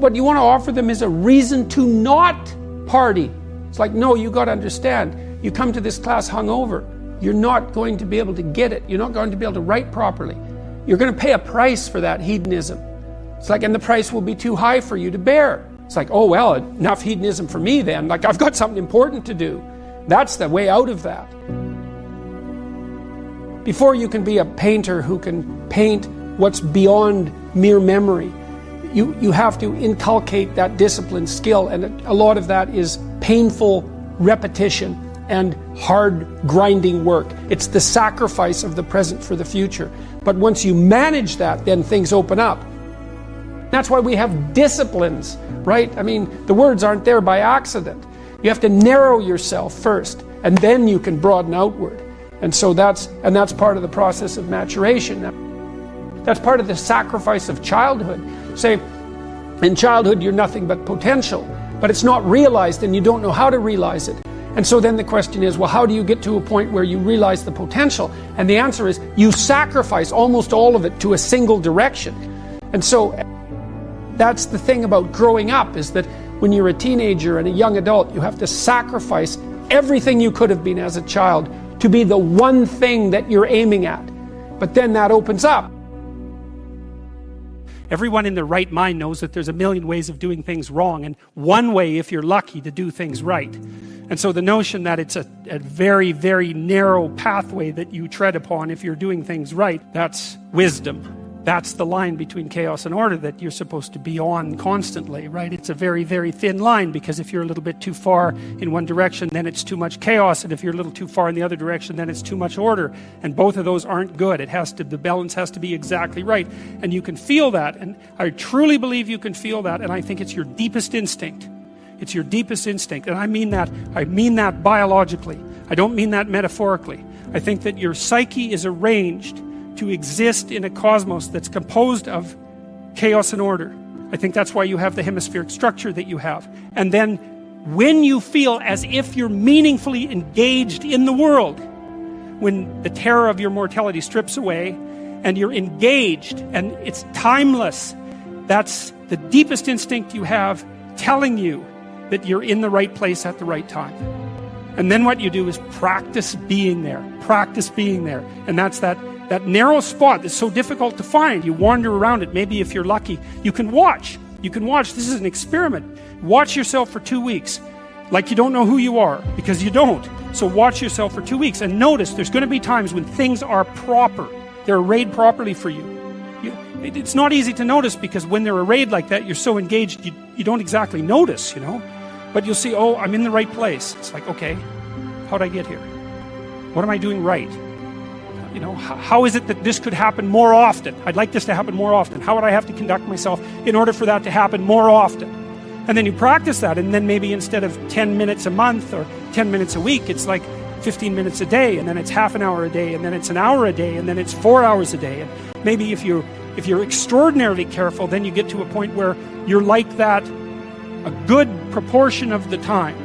What you want to offer them is a reason to not party. It's like, no, you got to understand, you come to this class hungover, you're not going to be able to get it. You're not going to be able to write properly. You're going to pay a price for that hedonism. It's like, and the price will be too high for you to bear. It's like, oh, well, enough hedonism for me then. Like, I've got something important to do. That's the way out of that. Before you can be a painter who can paint what's beyond mere memory, you have to inculcate that discipline, skill, and a lot of that is painful repetition and hard grinding work. It's the sacrifice of the present for the future. But once you manage that, then things open up. That's why we have disciplines, right? I mean, the words aren't there by accident. You have to narrow yourself first, and then you can broaden outward. And so that's part of the process of maturation. That's part of the sacrifice of childhood. Say, in childhood you're nothing but potential, but it's not realized and you don't know how to realize it. And so then the question is, well, how do you get to a point where you realize the potential? And the answer is, you sacrifice almost all of it to a single direction. And so that's the thing about growing up, is that when you're a teenager and a young adult, you have to sacrifice everything you could have been as a child to be the one thing that you're aiming at. But then that opens up. Everyone in their right mind knows that there's a million ways of doing things wrong, and one way, if you're lucky, to do things right. And so the notion that it's a very, very narrow pathway that you tread upon if you're doing things right, that's wisdom. That's the line between chaos and order that you're supposed to be on constantly, right? It's a very, very thin line, because if you're a little bit too far in one direction, then it's too much chaos, and if you're a little too far in the other direction, then it's too much order. And both of those aren't good. The balance has to be exactly right. And you can feel that, and I truly believe you can feel that, and I think it's your deepest instinct. It's your deepest instinct, and I mean that biologically. I don't mean that metaphorically. I think that your psyche is arranged to exist in a cosmos that's composed of chaos and order. I think that's why you have the hemispheric structure that you have. And then when you feel as if you're meaningfully engaged in the world, when the terror of your mortality strips away and you're engaged and it's timeless, that's the deepest instinct you have telling you that you're in the right place at the right time. And then what you do is practice being there. And that's that narrow spot that's so difficult to find. You wander around it. Maybe if you're lucky, you can watch. This is an experiment. Watch yourself for 2 weeks. Like you don't know who you are, because you don't. So watch yourself for 2 weeks and notice there's going to be times when things are proper. They're arrayed properly for you. It's not easy to notice, because when they're arrayed like that, you're so engaged, you don't exactly notice, you know. But you'll see, oh, I'm in the right place. It's like, okay, how'd I get here? What am I doing right? You know, how is it that this could happen more often? I'd like this to happen more often. How would I have to conduct myself in order for that to happen more often? And then you practice that, and then maybe instead of 10 minutes a month or 10 minutes a week, it's like 15 minutes a day, and then it's half an hour a day, and then it's an hour a day, and then it's 4 hours a day. And maybe if you're extraordinarily careful, then you get to a point where you're like that a good proportion of the time.